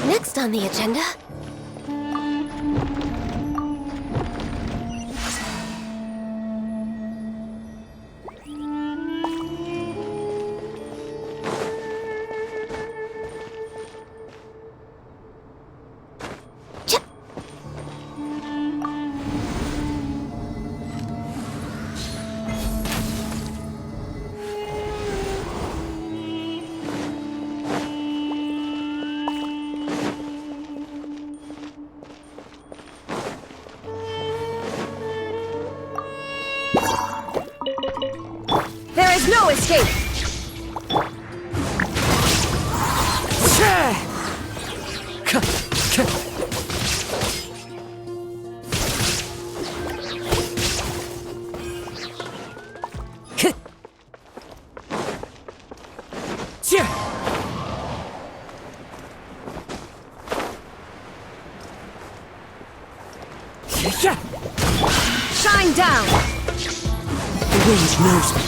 Next on the agenda... is no escape! Shine down! The wind knows me.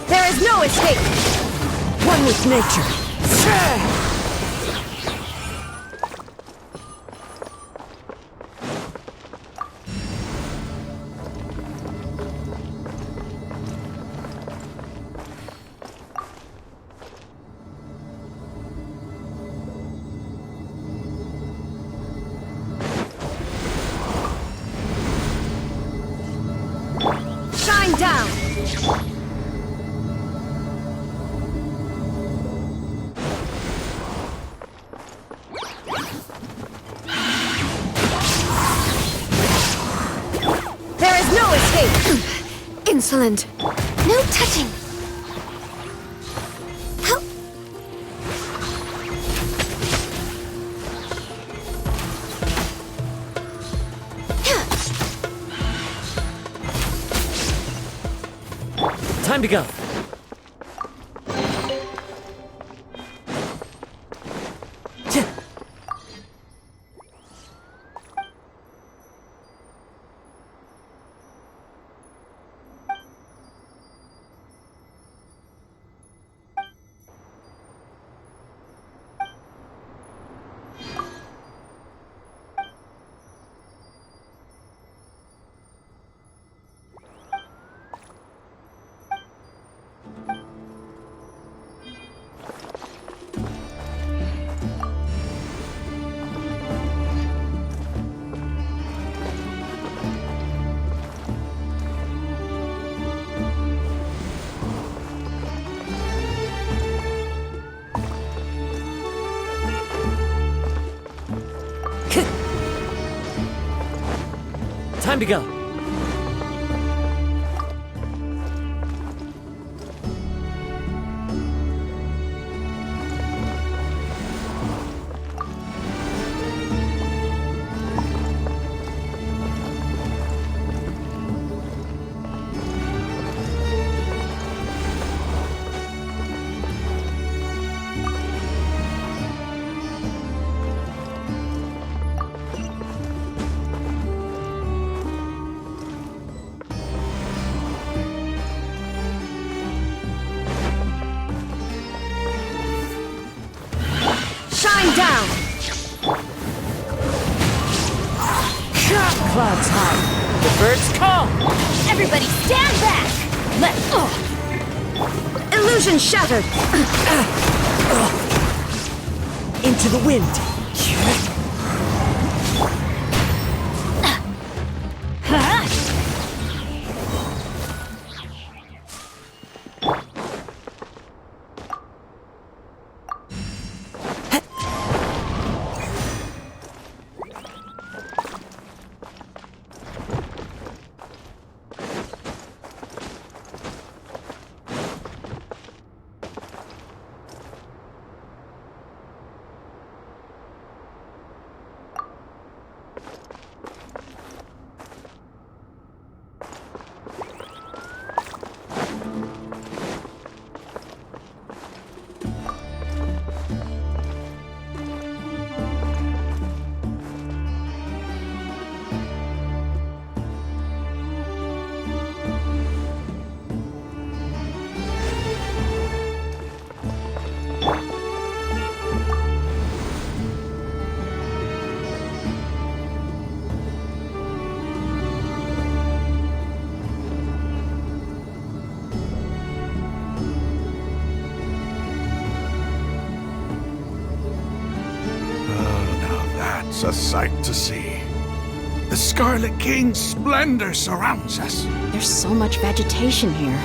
There is no escape! One with nature. Shine down! There is no escape! Insolent! No touching. Time to go. Time to go. Shine down! Clouds high. The birds call! Everybody stand back! Illusion shattered! Into the wind! It's a sight to see. The Scarlet King's splendor surrounds us. There's so much vegetation here.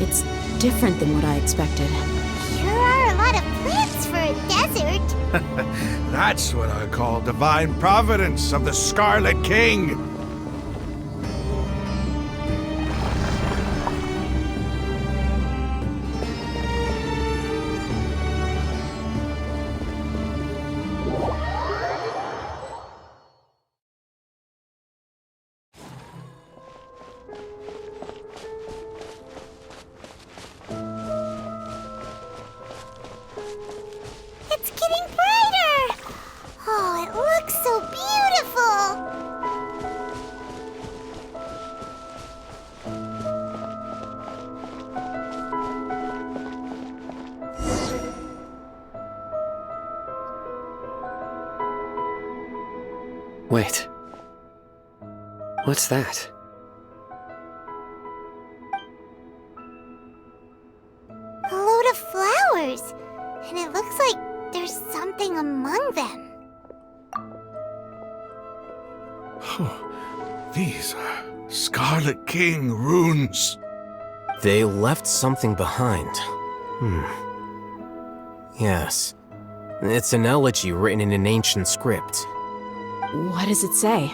It's different than what I expected. Sure are a lot of plants for a desert. That's what I call divine providence of the Scarlet King. It's getting brighter! Oh, it looks so beautiful! Wait. What's that? A load of flowers, and it looks like there's something among them. These are Scarlet King runes. They left something behind. Yes. It's an elegy written in an ancient script. What does it say?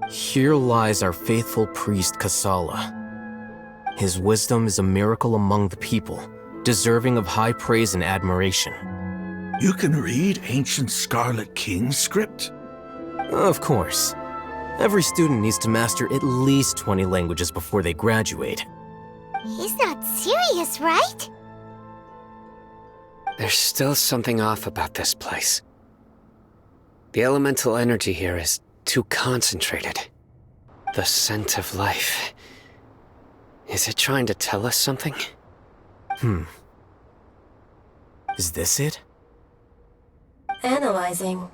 Here lies our faithful priest Kasala. His wisdom is a miracle among the people, deserving of high praise and admiration. You can read ancient Scarlet King script? Of course. Every student needs to master at least 20 languages before they graduate. He's not serious, right? There's still something off about this place. The elemental energy here is too concentrated. The scent of life. Is it trying to tell us something? Is this it? Analyzing.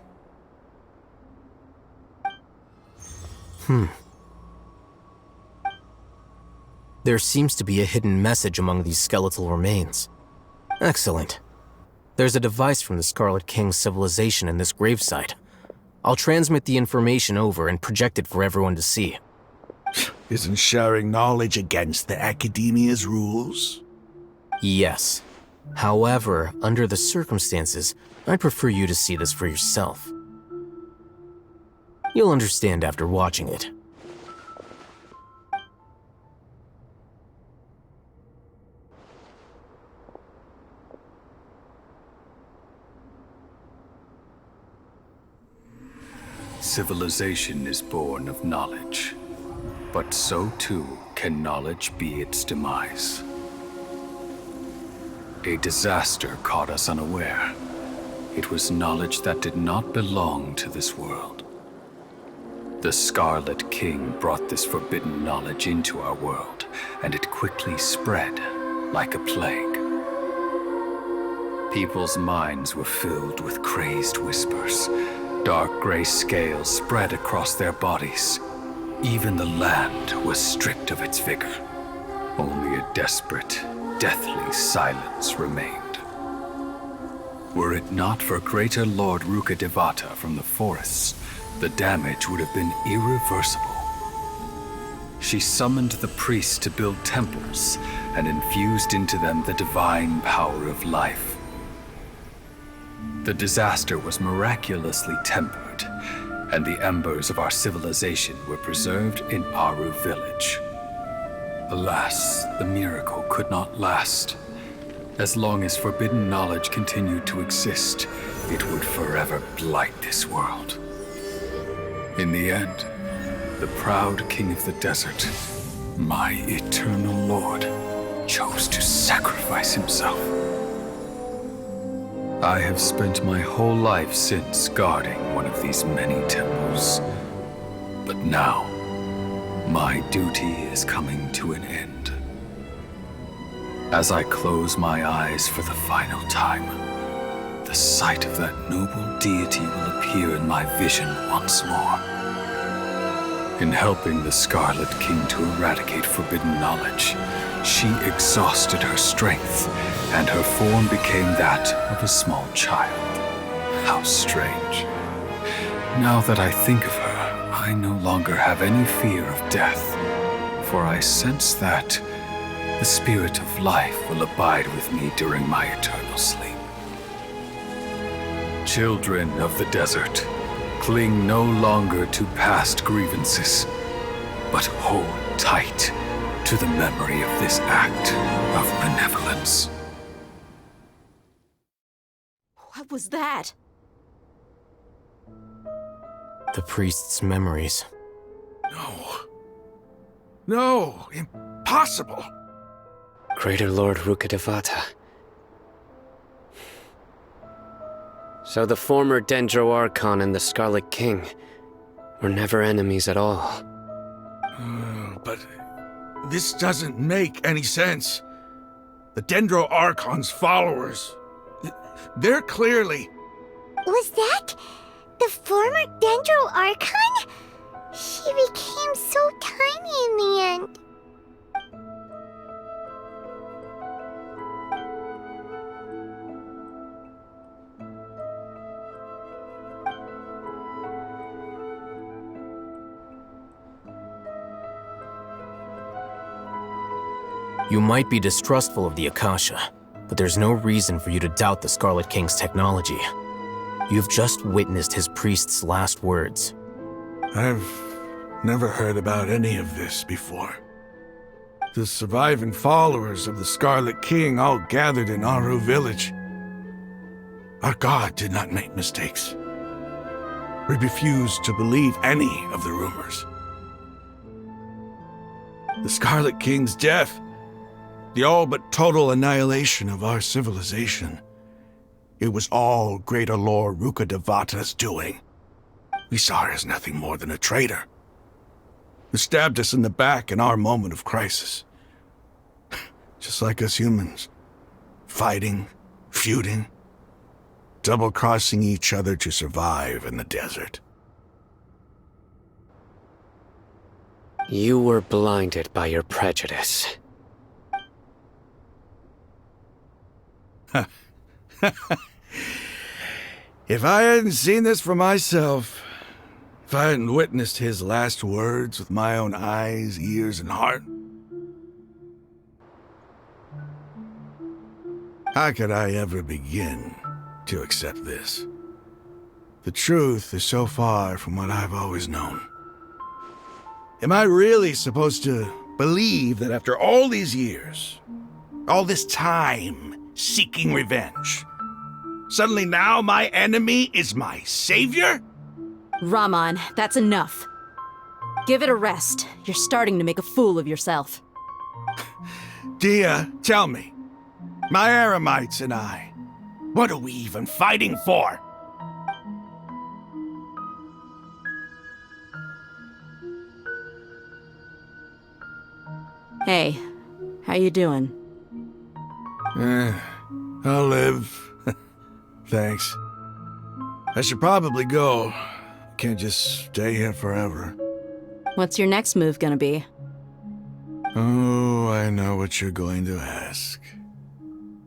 There seems to be a hidden message among these skeletal remains. Excellent. There's a device from the Scarlet King's civilization in this gravesite. I'll transmit the information over and project it for everyone to see. Isn't sharing knowledge against the Academia's rules? Yes. However, under the circumstances, I'd prefer you to see this for yourself. You'll understand after watching it. Civilization is born of knowledge, but so too can knowledge be its demise. A disaster caught us unaware. It was knowledge that did not belong to this world. The Scarlet King brought this forbidden knowledge into our world, and it quickly spread like a plague. People's minds were filled with crazed whispers. Dark gray scales spread across their bodies. Even the land was stripped of its vigor. Only a desperate, deathly silence remained. Were it not for greater Lord Ruka Devata from the forests, the damage would have been irreversible. She summoned the priests to build temples and infused into them the divine power of life. The disaster was miraculously tempered, and the embers of our civilization were preserved in Aru village. Alas, the miracle could not last. As long as forbidden knowledge continued to exist, it would forever blight this world. In the end, the proud king of the desert, my eternal lord, chose to sacrifice himself. I have spent my whole life since guarding one of these many temples. But now, my duty is coming to an end. As I close my eyes for the final time, the sight of that noble deity will appear in my vision once more. In helping the Scarlet King to eradicate forbidden knowledge, she exhausted her strength, and her form became that of a small child. How strange. Now that I think of her, I no longer have any fear of death, for I sense that the spirit of life will abide with me during my eternal sleep. Children of the desert, cling no longer to past grievances, but hold tight to the memory of this act of benevolence. What was that? The priest's memories. No, impossible. Greater Lord Rukkhadevata. So the former Dendro Archon and the Scarlet King were never enemies at all. But this doesn't make any sense. The Dendro Archon's followers, they're clearly... Was that the former Dendro Archon? She became so tiny in the end. You might be distrustful of the Akasha, but there's no reason for you to doubt the Scarlet King's technology. You've just witnessed his priest's last words. I've never heard about any of this before. The surviving followers of the Scarlet King all gathered in Aru village. Our god did not make mistakes. We refused to believe any of the rumors. The Scarlet King's death, the all but total annihilation of our civilization, it was all Greater Lord Rukkhadevata's doing. We saw her as nothing more than a traitor, who stabbed us in the back in our moment of crisis. Just like us humans, fighting, feuding, double-crossing each other to survive in the desert. You were blinded by your prejudice. If I hadn't seen this for myself, if I hadn't witnessed his last words with my own eyes, ears, and heart, how could I ever begin to accept this? The truth is so far from what I've always known. Am I really supposed to believe that after all these years, all this time seeking revenge, suddenly now my enemy is my savior? Raman, that's enough. Give it a rest. You're starting to make a fool of yourself. Dia, tell me, my Aramites and I, what are we even fighting for? Hey, how you doing? I'll live. Thanks. I should probably go. Can't just stay here forever. What's your next move gonna be? Oh, I know what you're going to ask.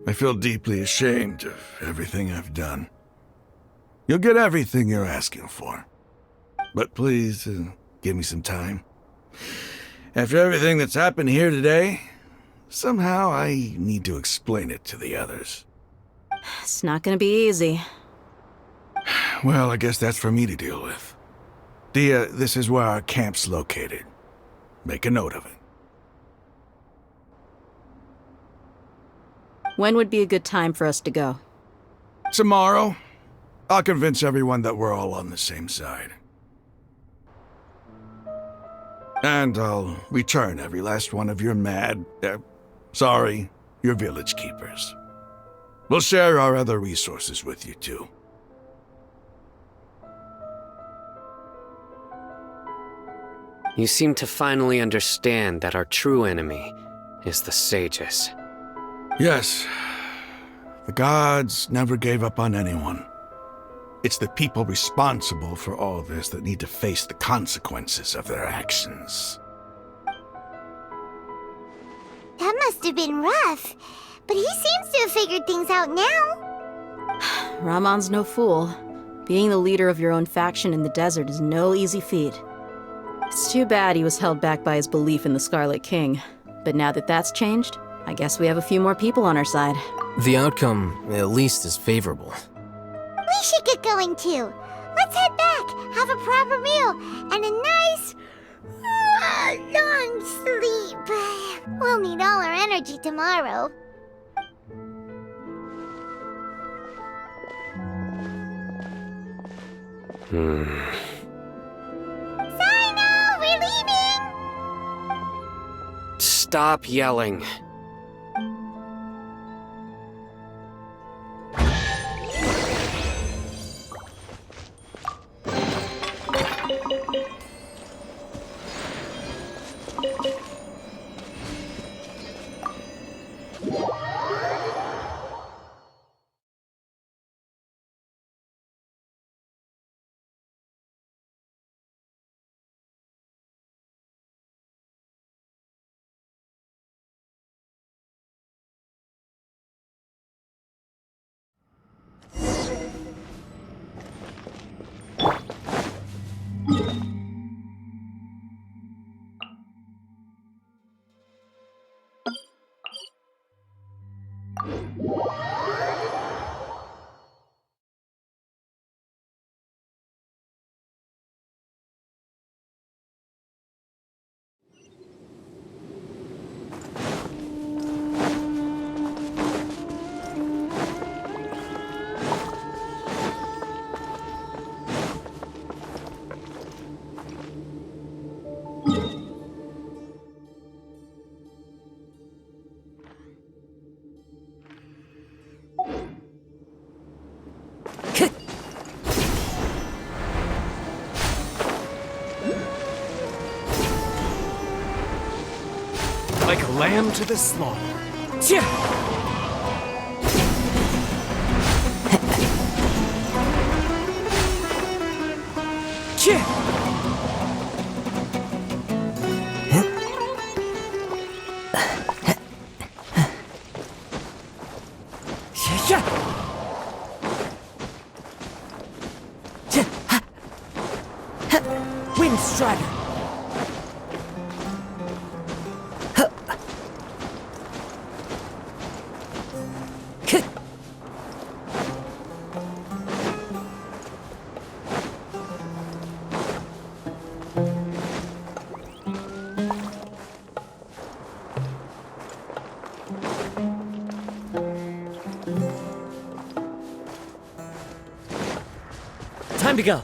I feel deeply ashamed of everything I've done. You'll get everything you're asking for. But please, give me some time. After everything that's happened here today, somehow I need to explain it to the others. It's not gonna be easy. Well, I guess that's for me to deal with. Dia, this is where our camp's located. Make a note of it. When would be a good time for us to go? Tomorrow, I'll convince everyone that we're all on the same side. And I'll return every last one of your your village keepers. We'll share our other resources with you too. You seem to finally understand that our true enemy is the sages. Yes. The gods never gave up on anyone. It's the people responsible for all this that need to face the consequences of their actions. That must have been rough, but he seems to have figured things out now. Raman's no fool. Being the leader of your own faction in the desert is no easy feat. It's too bad he was held back by his belief in the Scarlet King. But now that that's changed, I guess we have a few more people on our side. The outcome, at least, is favorable. We should get going too. Let's head back, have a proper meal, and a nice, long sleep. We'll need all our energy tomorrow. Sino, we're leaving! Stop yelling. Like a lamb to the slaughter. Wind Strider. Time to go.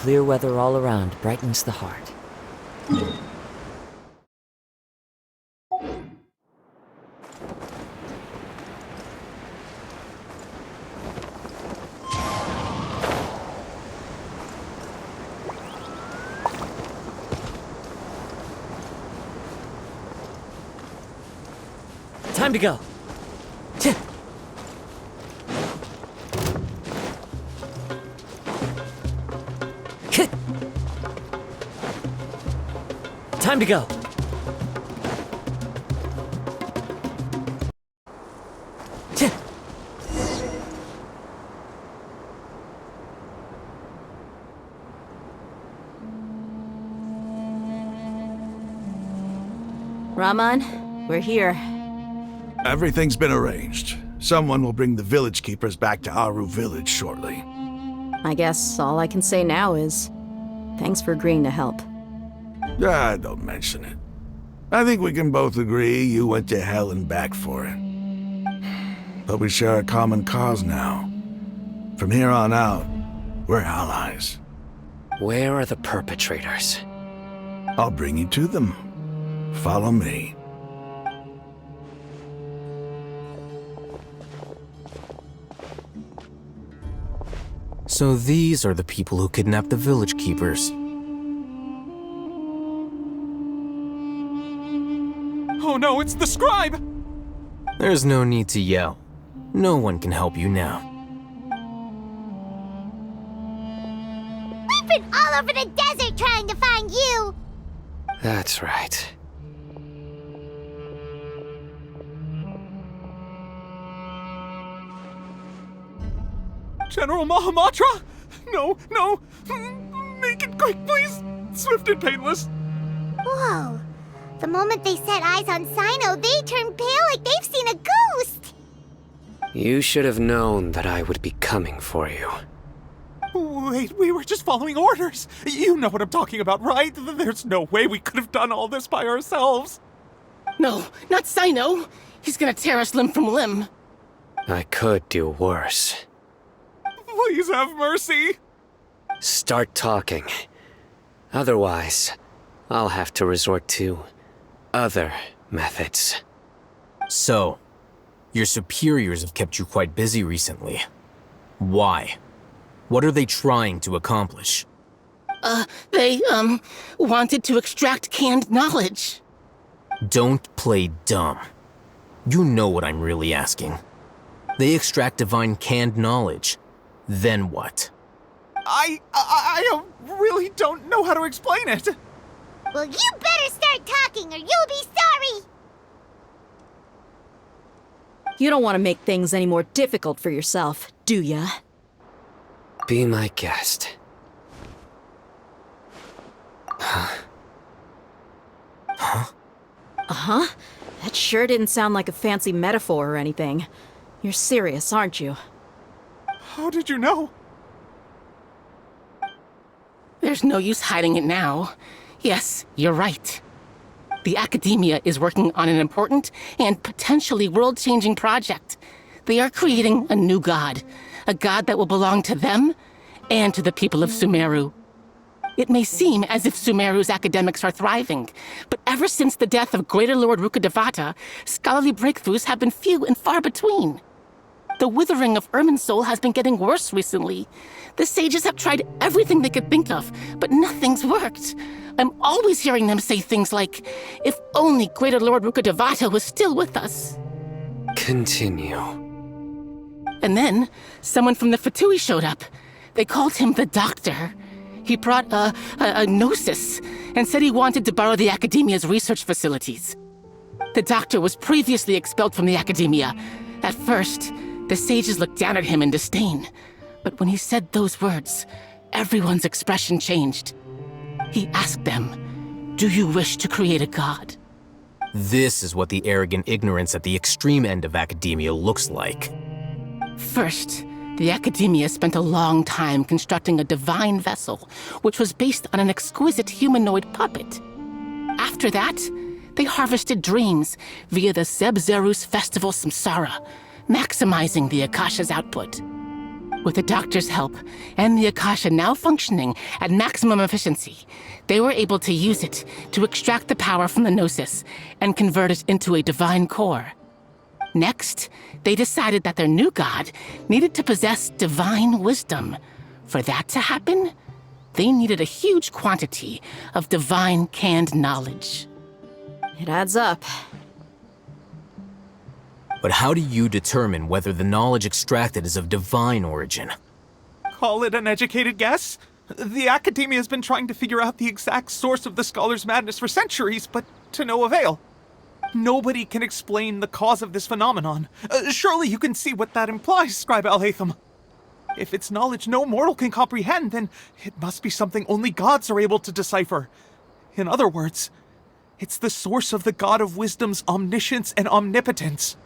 Clear weather all around brightens the heart. Time to go. Time to go. Rahman, we're here. Everything's been arranged. Someone will bring the village keepers back to Aru village shortly. I guess all I can say now is, thanks for agreeing to help. Don't mention it. I think we can both agree you went to hell and back for it. But we share a common cause now. From here on out, we're allies. Where are the perpetrators? I'll bring you to them. Follow me. So these are the people who kidnapped the village keepers. Oh no, it's the scribe! There's no need to yell. No one can help you now. We've been all over the desert trying to find you! That's right. General Mahamatra? No, no! Make it quick, please! Swift and painless! Whoa. The moment they set eyes on Sino, they turn pale like they've seen a ghost! You should have known that I would be coming for you. Wait, we were just following orders! You know what I'm talking about, right? There's no way we could have done all this by ourselves! No, not Sino! He's gonna tear us limb from limb! I could do worse. Please have mercy! Start talking. Otherwise, I'll have to resort to other methods. So, your superiors have kept you quite busy recently. Why? What are they trying to accomplish? They wanted to extract canned knowledge. Don't play dumb. You know what I'm really asking. They extract divine canned knowledge. Then what? I really don't know how to explain it. Well, you better start talking or you'll be sorry! You don't want to make things any more difficult for yourself, do ya? Be my guest. Uh-huh. That sure didn't sound like a fancy metaphor or anything. You're serious, aren't you? How did you know? There's no use hiding it now. Yes, you're right. The Academia is working on an important and potentially world-changing project. They are creating a new god. A god that will belong to them and to the people of Sumeru. It may seem as if Sumeru's academics are thriving, but ever since the death of Greater Lord Rukkhadevata, scholarly breakthroughs have been few and far between. The withering of Irminsul has been getting worse recently. The sages have tried everything they could think of, but nothing's worked. I'm always hearing them say things like, if only Greater Lord Rukkhadevata was still with us. Continue. And then, someone from the Fatui showed up. They called him the Doctor. He brought a gnosis and said he wanted to borrow the Academia's research facilities. The Doctor was previously expelled from the Academia. At first, the sages looked down at him in disdain. But when he said those words, everyone's expression changed. He asked them, "Do you wish to create a god?" This is what the arrogant ignorance at the extreme end of academia looks like. First, the Academia spent a long time constructing a divine vessel, which was based on an exquisite humanoid puppet. After that, they harvested dreams via the Zeb-Zerus Festival Samsara, maximizing the Akasha's output. With the Doctor's help, and the Akasha now functioning at maximum efficiency, they were able to use it to extract the power from the Gnosis and convert it into a divine core. Next, they decided that their new god needed to possess divine wisdom. For that to happen, they needed a huge quantity of divine canned knowledge. It adds up. But how do you determine whether the knowledge extracted is of divine origin? Call it an educated guess? The Academia has been trying to figure out the exact source of the scholar's madness for centuries, but to no avail. Nobody can explain the cause of this phenomenon. Surely you can see what that implies, Scribe Al-Haytham. If it's knowledge no mortal can comprehend, then it must be something only gods are able to decipher. In other words, it's the source of the God of Wisdom's omniscience and omnipotence.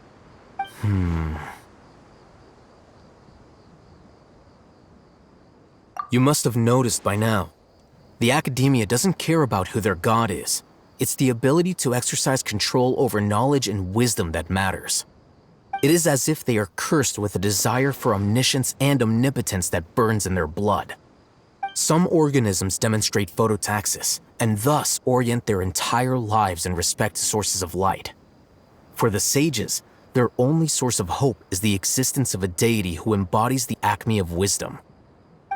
You must have noticed by now. The Academia doesn't care about who their god is. It's the ability to exercise control over knowledge and wisdom that matters. It is as if they are cursed with a desire for omniscience and omnipotence that burns in their blood. Some organisms demonstrate phototaxis, and thus orient their entire lives in respect to sources of light. For the sages, their only source of hope is the existence of a deity who embodies the acme of wisdom.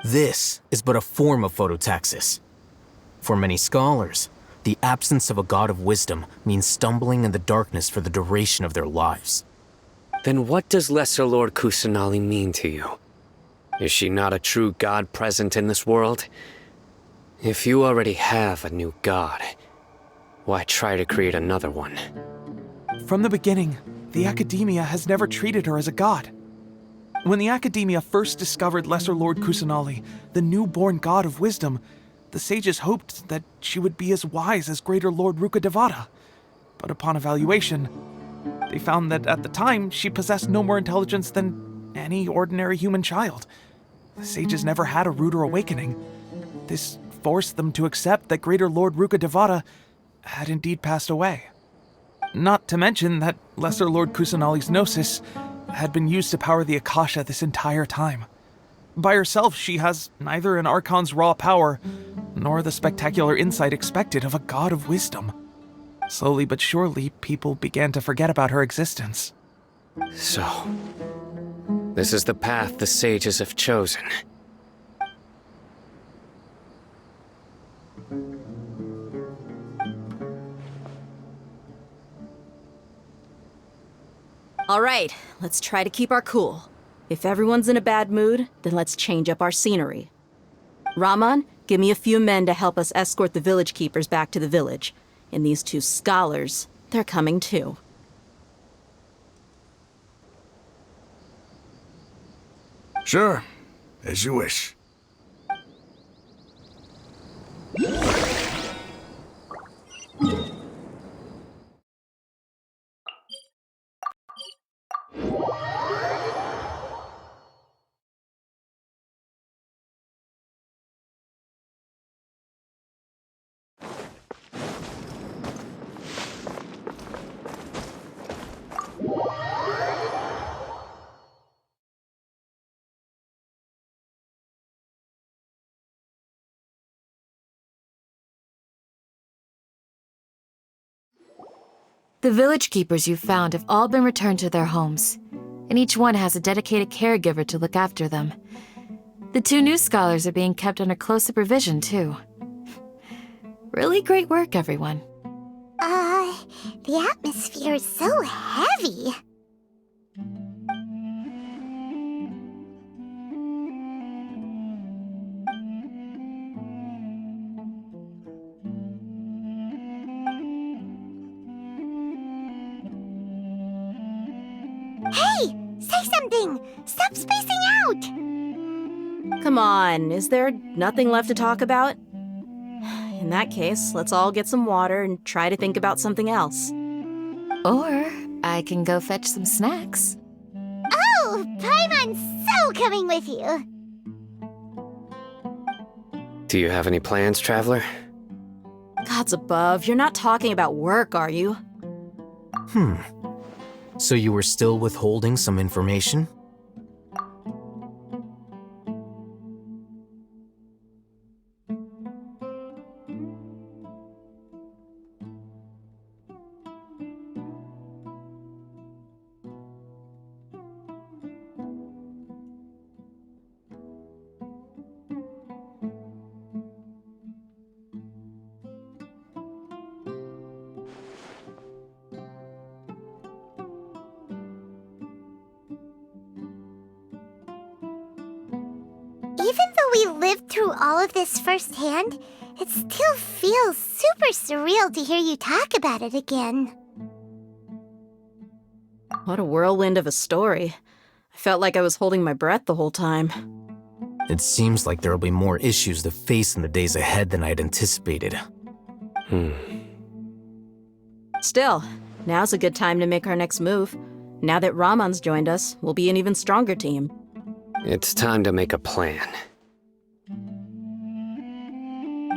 This is but a form of phototaxis. For many scholars, the absence of a god of wisdom means stumbling in the darkness for the duration of their lives. Then what does Lesser Lord Kusanali mean to you? Is she not a true god present in this world? If you already have a new god, why try to create another one? From the beginning, the Academia has never treated her as a god. When the Academia first discovered Lesser Lord Kusanali, the newborn god of wisdom, the sages hoped that she would be as wise as Greater Lord Rukkhadevata. But upon evaluation, they found that at the time she possessed no more intelligence than any ordinary human child. The sages never had a ruder awakening. This forced them to accept that Greater Lord Rukkhadevata had indeed passed away. Not to mention that Lesser Lord Kusanali's gnosis had been used to power the Akasha this entire time. By herself, she has neither an Archon's raw power, nor the spectacular insight expected of a god of wisdom. Slowly but surely, people began to forget about her existence. So, this is the path the sages have chosen. All right, let's try to keep our cool. If everyone's in a bad mood, then let's change up our scenery. Raman, give me a few men to help us escort the village keepers back to the village. And these two scholars, they're coming too. Sure, as you wish. The village keepers you found have all been returned to their homes, and each one has a dedicated caregiver to look after them. The two new scholars are being kept under close supervision, too. Really great work, everyone. The atmosphere is so heavy. Hey! Say something! Stop spacing out! Come on, is there nothing left to talk about? In that case, let's all get some water and try to think about something else. Or I can go fetch some snacks. Oh! Paimon's so coming with you! Do you have any plans, Traveler? Gods above, you're not talking about work, are you? So you were still withholding some information? Even though we lived through all of this firsthand, it still feels super surreal to hear you talk about it again. What a whirlwind of a story. I felt like I was holding my breath the whole time. It seems like there'll be more issues to face in the days ahead than I'd anticipated. Still, now's a good time to make our next move. Now that Raman's joined us, we'll be an even stronger team. It's time to make a plan.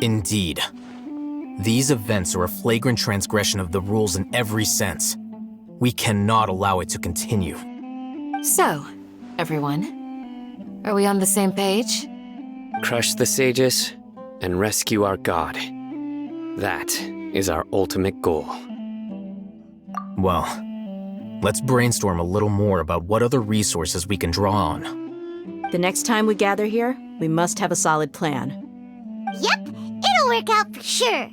Indeed. These events are a flagrant transgression of the rules in every sense. We cannot allow it to continue. So, everyone, are we on the same page? Crush the sages and rescue our god. That is our ultimate goal. Well, let's brainstorm a little more about what other resources we can draw on. The next time we gather here, We must have a solid plan. Yep, it'll work out for sure.